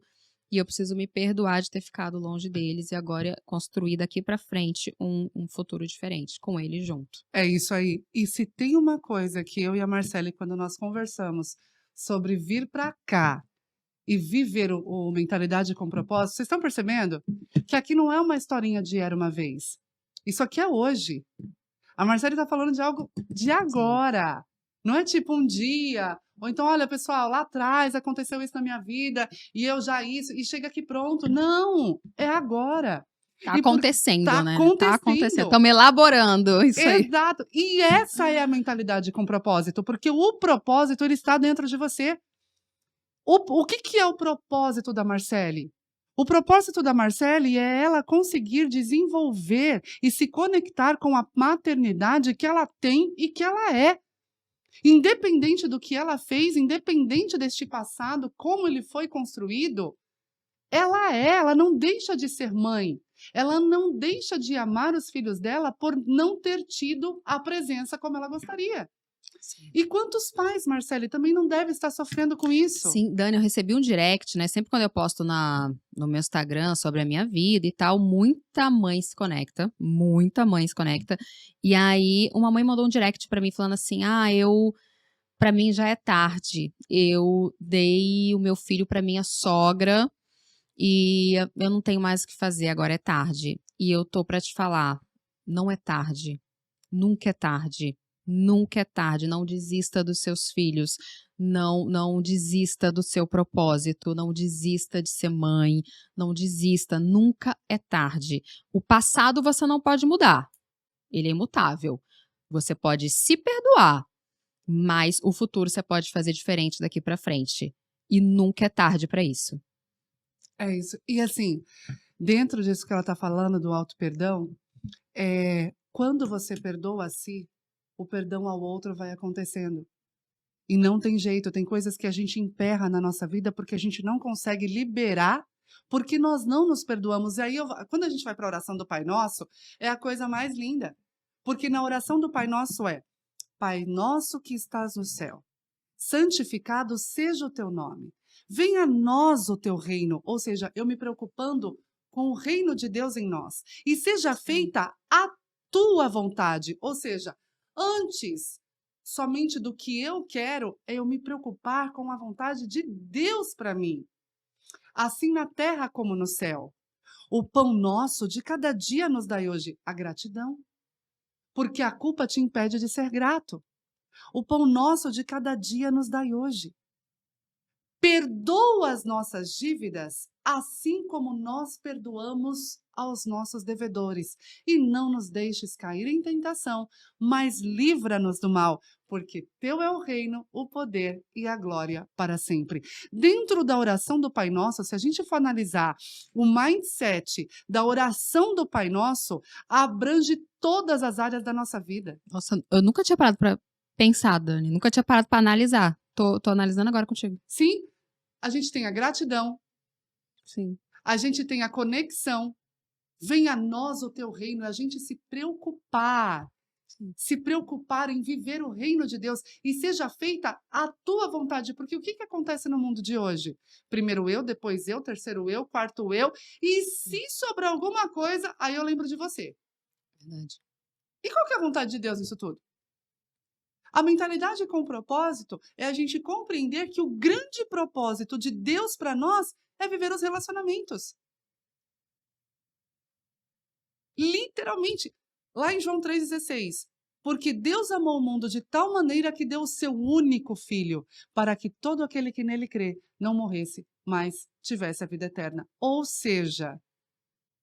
e eu preciso me perdoar de ter ficado longe deles e agora construir daqui para frente um futuro diferente com eles junto. É isso aí. E se tem uma coisa que eu e a Marcele, quando nós conversamos sobre vir para cá e viver o Mentalidade com Propósito, vocês estão percebendo que aqui não é uma historinha de era uma vez. Isso aqui é hoje. A Marcele está falando de algo de agora. Não é tipo um dia, ou então, olha, pessoal, lá atrás aconteceu isso na minha vida, e eu já isso, e chega aqui pronto. Não, é agora. Tá acontecendo, tá né? acontecendo. Tá acontecendo. Estamos elaborando isso aí. Exato. E essa é a mentalidade com propósito, porque o propósito, ele está dentro de você. O que é o propósito da Marcele? O propósito da Marcele é ela conseguir desenvolver e se conectar com a maternidade que ela tem e que ela é. Independente do que ela fez, independente deste passado, como ele foi construído, ela não deixa de ser mãe. Ela não deixa de amar os filhos dela por não ter tido a presença como ela gostaria. Sim. E quantos pais, Marcele, também não devem estar sofrendo com isso? Sim, Dani, eu recebi um direct, né? Sempre quando eu posto no meu Instagram sobre a minha vida e tal, muita mãe se conecta. E aí, uma mãe mandou um direct pra mim falando assim: pra mim já é tarde. Eu dei o meu filho pra minha sogra e eu não tenho mais o que fazer, agora é tarde. E eu tô pra te falar, não é tarde. Nunca é tarde. Nunca é tarde. Não desista dos seus filhos. Não desista do seu propósito. Não desista de ser mãe. Não desista. Nunca é tarde. O passado você não pode mudar. Ele é imutável. Você pode se perdoar, mas o futuro você pode fazer diferente daqui pra frente. E nunca é tarde pra isso. É isso. E assim, dentro disso que ela está falando do auto-perdão, quando você perdoa a si, o perdão ao outro vai acontecendo. E não tem jeito, tem coisas que a gente emperra na nossa vida porque a gente não consegue liberar, porque nós não nos perdoamos. E aí, quando a gente vai para a oração do Pai Nosso, é a coisa mais linda. Porque na oração do Pai Nosso é: Pai nosso que estás no céu, santificado seja o teu nome. Venha a nós o teu reino, ou seja, eu me preocupando com o reino de Deus em nós. E seja feita a tua vontade, ou seja, antes somente do que eu quero, é eu me preocupar com a vontade de Deus para mim. Assim na terra como no céu. O pão nosso de cada dia nos dai hoje, a gratidão. Porque a culpa te impede de ser grato. O pão nosso de cada dia nos dai hoje. Perdoa as nossas dívidas, assim como nós perdoamos aos nossos devedores. E não nos deixes cair em tentação, mas livra-nos do mal, porque teu é o reino, o poder e a glória para sempre. Dentro da oração do Pai Nosso, se a gente for analisar o mindset da oração do Pai Nosso, abrange todas as áreas da nossa vida. Nossa, eu nunca tinha parado pra pensar, Dani. Nunca tinha parado pra analisar. Tô analisando agora contigo. Sim, a gente tem a gratidão, Sim. a gente tem a conexão. Venha a nós o teu reino, a gente se preocupar em viver o reino de Deus e seja feita a tua vontade, porque o que acontece no mundo de hoje? Primeiro eu, depois eu, terceiro eu, quarto eu, e se sobrar alguma coisa, aí eu lembro de você. Verdade. E qual que é a vontade de Deus nisso tudo? A mentalidade com propósito é a gente compreender que o grande propósito de Deus para nós é viver os relacionamentos. Literalmente, lá em João 3,16. Porque Deus amou o mundo de tal maneira que deu o seu único filho, para que todo aquele que nele crê não morresse, mas tivesse a vida eterna. Ou seja,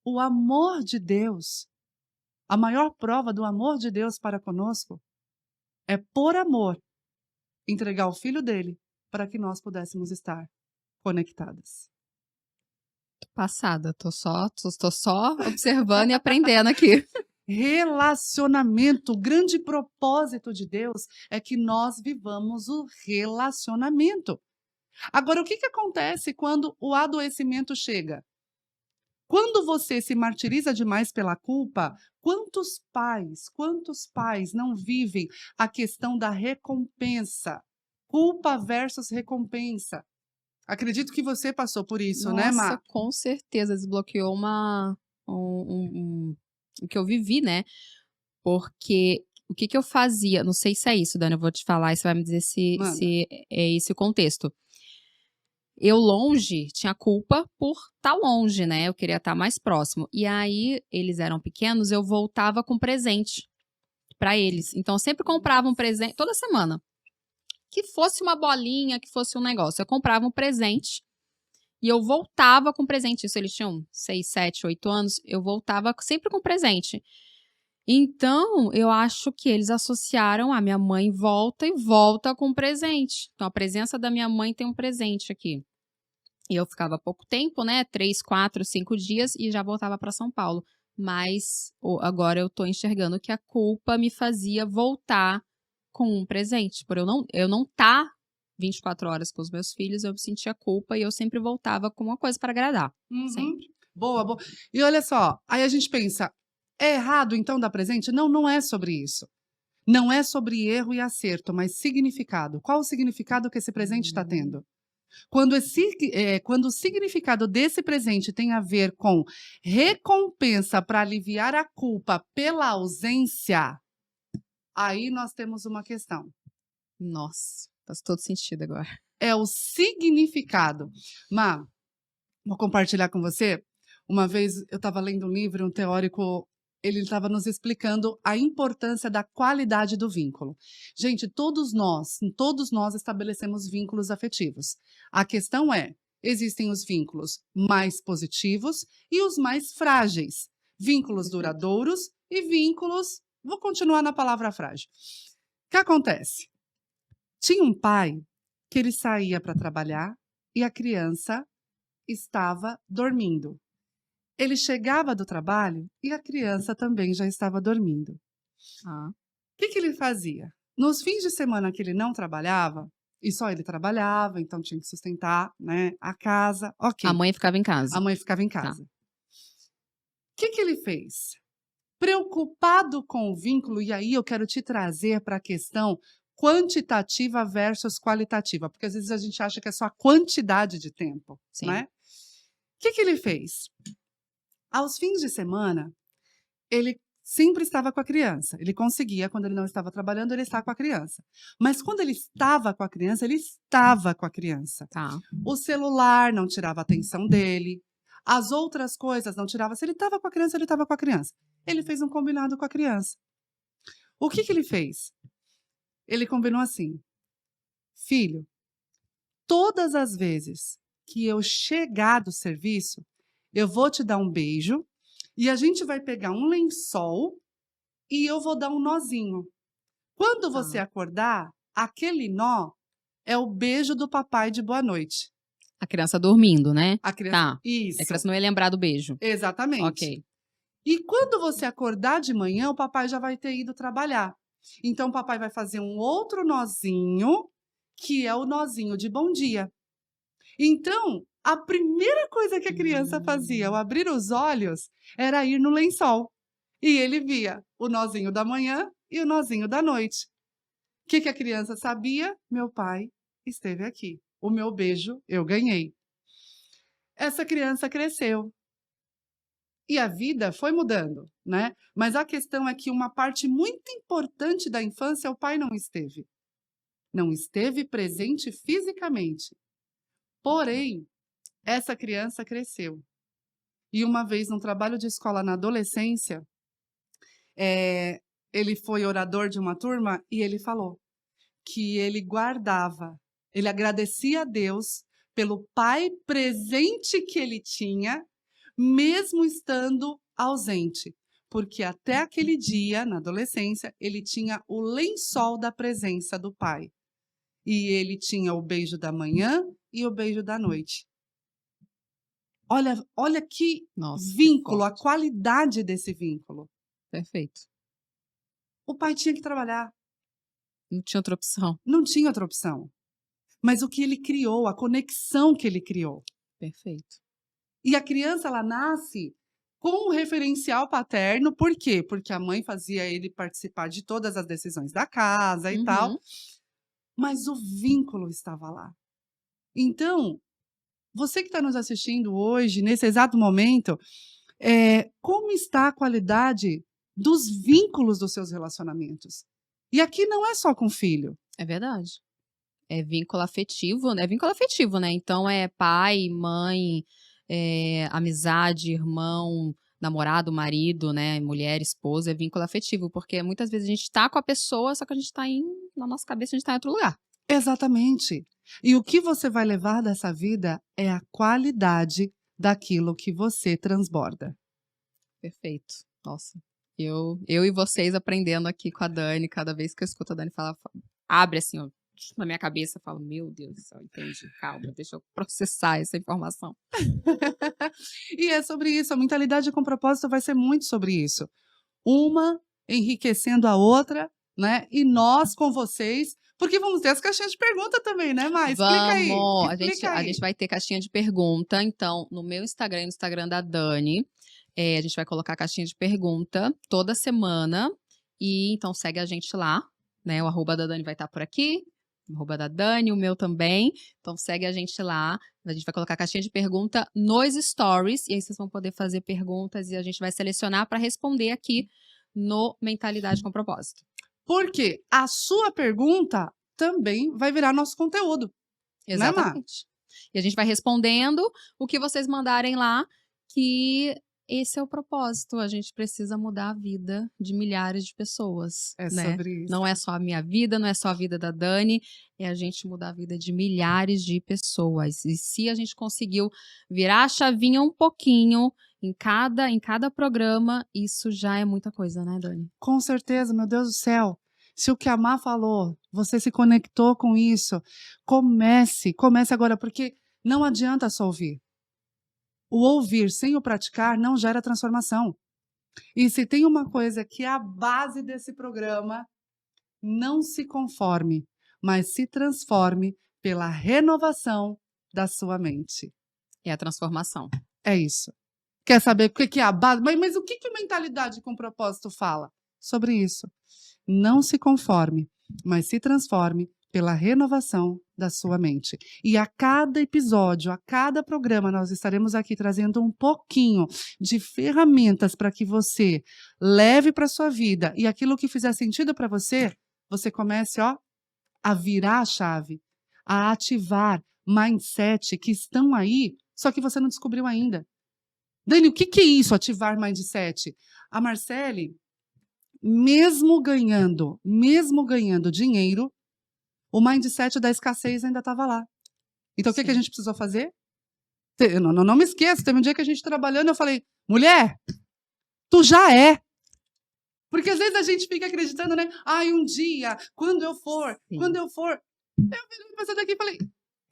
o amor de Deus, a maior prova do amor de Deus para conosco, é por amor entregar o filho dele para que nós pudéssemos estar conectadas. Passada, tô só observando e aprendendo aqui. Relacionamento, o grande propósito de Deus é que nós vivamos o relacionamento. Agora, o que acontece quando o adoecimento chega? Quando você se martiriza demais pela culpa, quantos pais não vivem a questão da recompensa? Culpa versus recompensa. Acredito que você passou por isso, Nossa, né, Má? com certeza desbloqueou o que eu vivi, né? Porque o que eu fazia, não sei se é isso, Dani, eu vou te falar e você vai me dizer Manda. se é esse o contexto. Eu longe, tinha culpa por estar longe, né? Eu queria estar mais próximo. E aí, eles eram pequenos, eu voltava com presente pra eles. Então, eu sempre comprava um presente, toda semana. Que fosse uma bolinha, que fosse um negócio. Eu comprava um presente e eu voltava com presente. Isso eles tinham 6, 7, 8 anos. Eu voltava sempre com presente. Então, eu acho que eles associaram a minha mãe volta e volta com presente. Então, a presença da minha mãe tem um presente aqui. E eu ficava pouco tempo, né? 3, 4, 5 dias e já voltava para São Paulo. Mas agora eu tô enxergando que a culpa me fazia voltar com um presente. Por eu não tá 24 horas com os meus filhos, eu sentia culpa e eu sempre voltava com uma coisa para agradar. Uhum. Sempre. Boa, boa. E olha só, aí a gente pensa, é errado então dar presente? Não, não é sobre isso. Não é sobre erro e acerto, mas significado. Qual o significado que esse presente está tendo? Quando o significado desse presente tem a ver com recompensa para aliviar a culpa pela ausência, aí nós temos uma questão. Nossa, faz todo sentido agora. É o significado. Má, vou compartilhar com você. Uma vez eu estava lendo um livro, um teórico, ele estava nos explicando a importância da qualidade do vínculo. Gente, todos nós estabelecemos vínculos afetivos. A questão é, existem os vínculos mais positivos e os mais frágeis. Vínculos duradouros e vínculos... Vou continuar na palavra frágil. O que acontece? Tinha um pai que ele saía para trabalhar e a criança estava dormindo. Ele chegava do trabalho e a criança também já estava dormindo. O que ele fazia? Nos fins de semana que ele não trabalhava, e só ele trabalhava, então tinha que sustentar, né, a casa, ok. A mãe ficava em casa. A mãe ficava em Tá. casa. O que ele fez? Preocupado com o vínculo, e aí eu quero te trazer para a questão quantitativa versus qualitativa, porque às vezes a gente acha que é só a quantidade de tempo, Sim. né? O que ele fez? Aos fins de semana, ele sempre estava com a criança. Ele conseguia, quando ele não estava trabalhando, ele estava com a criança. Mas quando ele estava com a criança, ele estava com a criança. Tá. O celular não tirava a atenção dele. As outras coisas não tiravam. Se ele estava com a criança, ele estava com a criança. Ele fez um combinado com a criança. O que ele fez? Ele combinou assim: filho, todas as vezes que eu chegar do serviço, eu vou te dar um beijo e a gente vai pegar um lençol e eu vou dar um nozinho. Quando você acordar, aquele nó é o beijo do papai de boa noite. A criança dormindo, né? A criança... Tá. Isso. A criança não ia lembrar do beijo. Exatamente. Ok. E quando você acordar de manhã, o papai já vai ter ido trabalhar. Então, o papai vai fazer um outro nozinho, que é o nozinho de bom dia. Então, a primeira coisa que a criança fazia ao abrir os olhos era ir no lençol. E ele via o nozinho da manhã e o nozinho da noite. O que a criança sabia? Meu pai esteve aqui. O meu beijo eu ganhei. Essa criança cresceu. E a vida foi mudando, né? Mas a questão é que uma parte muito importante da infância o pai não esteve. Não esteve presente fisicamente. Porém, essa criança cresceu. E uma vez, num trabalho de escola na adolescência, ele foi orador de uma turma e ele falou que ele guardava, ele agradecia a Deus pelo pai presente que ele tinha, mesmo estando ausente. Porque até aquele dia, na adolescência, ele tinha o lençol da presença do pai. E ele tinha o beijo da manhã e o beijo da noite. Olha que vínculo, a qualidade desse vínculo. Perfeito. O pai tinha que trabalhar. Não tinha outra opção. Não tinha outra opção. Mas o que ele criou, a conexão que ele criou. Perfeito. E a criança, ela nasce com um referencial paterno. Por quê? Porque a mãe fazia ele participar de todas as decisões da casa e tal. Mas o vínculo estava lá. Então, você que está nos assistindo hoje, nesse exato momento, como está a qualidade dos vínculos dos seus relacionamentos? E aqui não é só com filho. É verdade. É vínculo afetivo, né? É vínculo afetivo, né? Então, é pai, mãe, amizade, irmão, namorado, marido, né? Mulher, esposa, é vínculo afetivo. Porque muitas vezes a gente tá com a pessoa, só que a gente tá na nossa cabeça, a gente tá em outro lugar. Exatamente. E o que você vai levar dessa vida é a qualidade daquilo que você transborda. Perfeito. Nossa. Eu e vocês aprendendo aqui com a Dani, cada vez que eu escuto a Dani falar, abre assim, ó, na minha cabeça, eu falo, meu Deus do céu, entendi, calma, deixa eu processar essa informação. E é sobre isso, a mentalidade com propósito vai ser muito sobre isso. Uma enriquecendo a outra, né? E nós com vocês, porque vamos ter as caixinhas de pergunta também, né, Mai? Explica aí, Vamos, a explica aí. gente vai ter caixinha de pergunta, então, no meu Instagram e no Instagram da Dani, a gente vai colocar caixinha de pergunta toda semana, e então segue a gente lá, né? O arroba da Dani vai estar por aqui, o arroba da Dani, o meu também, então segue a gente lá, a gente vai colocar caixinha de pergunta nos stories, e aí vocês vão poder fazer perguntas e a gente vai selecionar para responder aqui no Mentalidade com Propósito. Porque a sua pergunta também vai virar nosso conteúdo. Exatamente. Né, Má? E a gente vai respondendo o que vocês mandarem lá, que esse é o propósito. A gente precisa mudar a vida de milhares de pessoas, É né? sobre isso. Não é só a minha vida, não é só a vida da Dani, é a gente mudar a vida de milhares de pessoas. E se a gente conseguiu virar a chavinha um pouquinho em cada programa, isso já é muita coisa, né, Dani? Com certeza, meu Deus do céu. Se o que a Má falou, você se conectou com isso, comece agora, porque não adianta só ouvir. O ouvir sem o praticar não gera transformação. E se tem uma coisa que é a base desse programa, não se conforme, mas se transforme pela renovação da sua mente. É a transformação. É isso. Quer saber o que é a base? Mas o que a mentalidade com propósito fala? Sobre isso. Não se conforme, mas se transforme pela renovação da sua mente. E a cada episódio, a cada programa, nós estaremos aqui trazendo um pouquinho de ferramentas para que você leve para a sua vida e aquilo que fizer sentido para você, você comece, ó, a virar a chave, a ativar mindset que estão aí, só que você não descobriu ainda. Dani, o que é isso, ativar mindset? A Marcele, mesmo ganhando dinheiro, o mindset da escassez ainda estava lá. Então, o que a gente precisou fazer? Não me esqueça, teve um dia que a gente trabalhando, eu falei, mulher, tu já é. Porque às vezes a gente fica acreditando, né? Ai, um dia, quando eu for. Eu virei pra essa daqui e falei,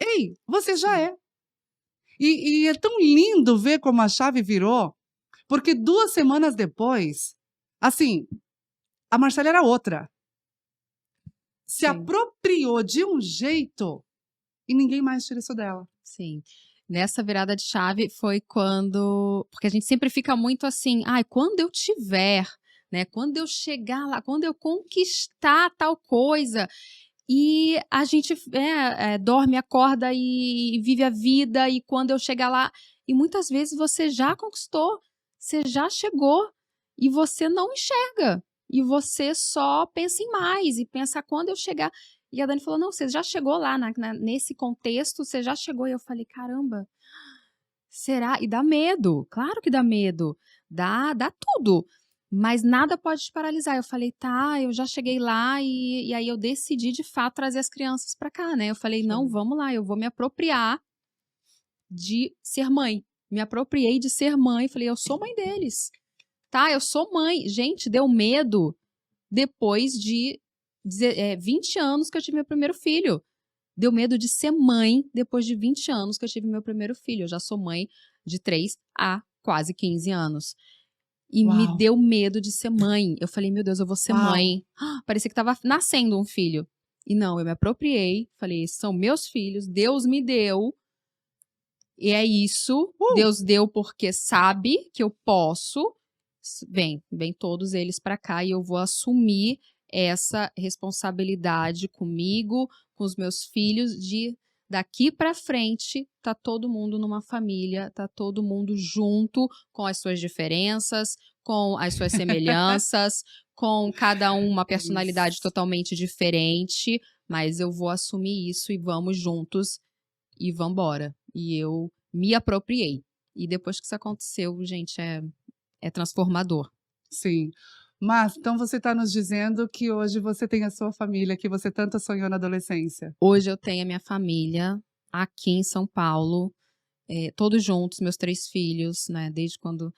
ei, você já é. E é tão lindo ver como a chave virou, porque 2 semanas depois, assim, a Marcela era outra. Se apropriou de um jeito e ninguém mais tira isso dela. Sim. Nessa virada de chave foi quando... Porque a gente sempre fica muito assim, ai, quando eu tiver, né? Quando eu chegar lá, quando eu conquistar tal coisa... E a gente dorme, acorda e vive a vida, e quando eu chegar lá... E muitas vezes você já conquistou, você já chegou, e você não enxerga. E você só pensa em mais, e pensa quando eu chegar... E a Dani falou, não, você já chegou lá, nesse contexto, você já chegou. E eu falei, caramba, será? E dá medo, claro que dá medo, dá tudo. Mas nada pode te paralisar. Eu falei, tá, eu já cheguei lá e aí eu decidi, de fato, trazer as crianças pra cá, né? Eu falei, não, vamos lá, eu vou me apropriar de ser mãe. Me apropriei de ser mãe. Falei, eu sou mãe deles, tá? Eu sou mãe. Gente, deu medo depois de 20 anos que eu tive meu primeiro filho. Deu medo de ser mãe depois de 20 anos que eu tive meu primeiro filho. Eu já sou mãe de 3 há quase 15 anos. E me deu medo de ser mãe. Eu falei, meu Deus, eu vou ser mãe. Parecia que estava nascendo um filho. E não, eu me apropriei. Falei, esses são meus filhos, Deus me deu. E é isso. Deus deu porque sabe que eu posso. Vem todos eles para cá e eu vou assumir essa responsabilidade comigo, com os meus filhos, de daqui para frente tá todo mundo numa família, tá todo mundo junto, com as suas diferenças, com as suas semelhanças, com cada um uma personalidade totalmente diferente, mas eu vou assumir isso e vamos juntos e vambora. E eu me apropriei. E depois que isso aconteceu, gente, é transformador. Sim. Mas, então você está nos dizendo que hoje você tem a sua família, que você tanto sonhou na adolescência. Hoje eu tenho a minha família aqui em São Paulo. todos juntos, meus 3 filhos, né, desde quando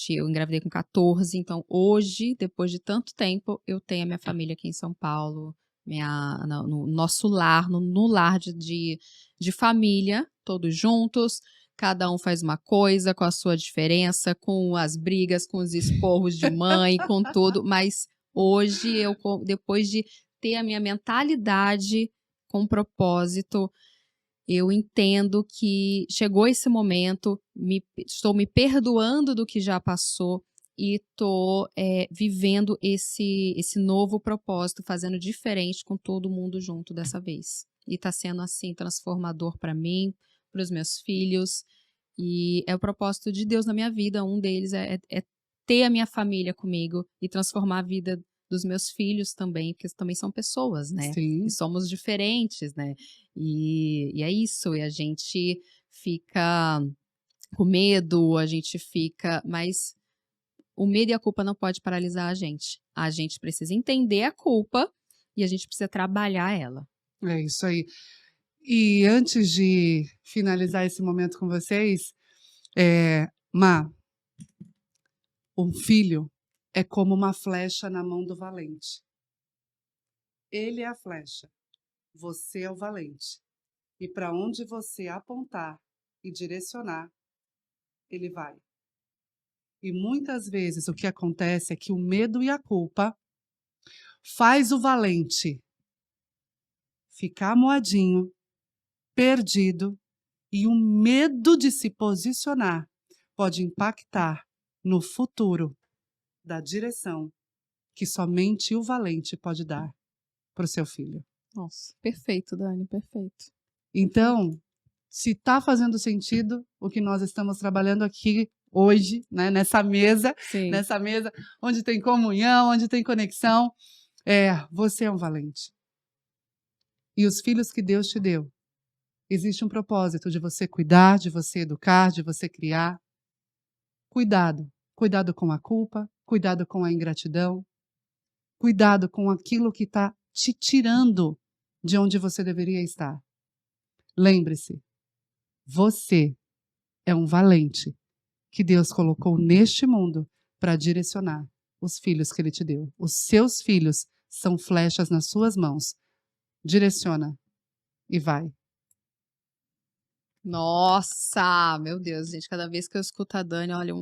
eu engravidei com 14, então hoje, depois de tanto tempo, eu tenho a minha família aqui em São Paulo, no nosso lar, no lar de família, todos juntos, cada um faz uma coisa com a sua diferença, com as brigas, com os esporros de mãe, com tudo, mas hoje depois de ter a minha mentalidade com propósito, eu entendo que chegou esse momento, estou me perdoando do que já passou e estou vivendo esse novo propósito, fazendo diferente com todo mundo junto dessa vez. E está sendo, assim, transformador para mim, para os meus filhos. E é o propósito de Deus na minha vida. Um deles é ter a minha família comigo e transformar a vida dos meus filhos também, porque também são pessoas, né? Sim. E somos diferentes, né? E é isso, e a gente fica com medo, a gente fica... Mas o medo e a culpa não pode paralisar a gente. A gente precisa entender a culpa e a gente precisa trabalhar ela. É isso aí. E antes de finalizar esse momento com vocês, Má, um filho é como uma flecha na mão do valente. Ele é a flecha, você é o valente. E para onde você apontar e direcionar, ele vai. E muitas vezes o que acontece é que o medo e a culpa faz o valente ficar moadinho, perdido, e o medo de se posicionar pode impactar no futuro da direção que somente o valente pode dar para o seu filho. Nossa, perfeito, Dani, perfeito. Então, se está fazendo sentido o que nós estamos trabalhando aqui hoje, né, nessa mesa onde tem comunhão, onde tem conexão, você é um valente. E os filhos que Deus te deu, existe um propósito de você cuidar, de você educar, de você criar. Cuidado com a culpa, cuidado com a ingratidão, cuidado com aquilo que está te tirando de onde você deveria estar. Lembre-se, você é um valente que Deus colocou neste mundo para direcionar os filhos que Ele te deu. Os seus filhos são flechas nas suas mãos. Direciona e vai. Nossa, meu Deus, gente, cada vez que eu escuto a Dani, olha,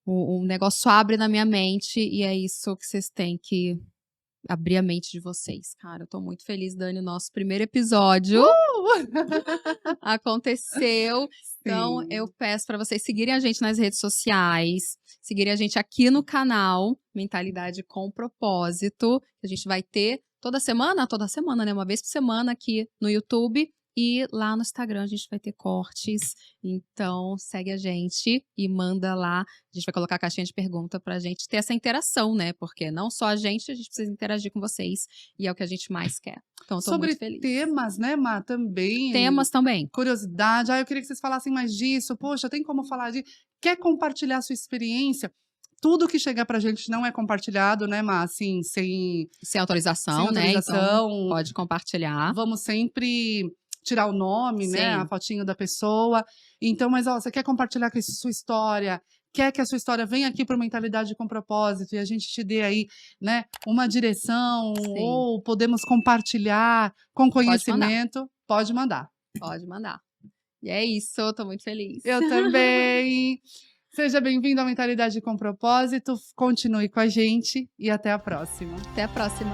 um negócio abre na minha mente e é isso que vocês têm que abrir a mente de vocês. Cara, eu tô muito feliz, Dani, o nosso primeiro episódio aconteceu. Então, Sim. eu peço para vocês seguirem a gente nas redes sociais, seguirem a gente aqui no canal Mentalidade com Propósito. A gente vai ter toda semana, né? Uma vez por semana aqui no YouTube. E lá no Instagram a gente vai ter cortes, então segue a gente e manda lá. A gente vai colocar a caixinha de pergunta pra gente ter essa interação, né? Porque não só a gente precisa interagir com vocês e é o que a gente mais quer. Então, eu tô muito feliz. Sobre temas, né, Má, também. Temas também. Curiosidade. Eu queria que vocês falassem mais disso. Poxa, tem como falar disso? Quer compartilhar a sua experiência? Tudo que chegar pra gente não é compartilhado, né, Má? Assim, sem autorização, né? Então, pode compartilhar. Vamos sempre tirar o nome, né? A fotinho da pessoa. Então, mas ó, você quer compartilhar com a sua história? Quer que a sua história venha aqui para Mentalidade com Propósito e a gente te dê aí, né, uma direção, ou podemos compartilhar com conhecimento? Pode mandar. Pode mandar. E é isso, eu tô muito feliz. Eu também. Seja bem-vindo à Mentalidade com Propósito. Continue com a gente e até a próxima. Até a próxima.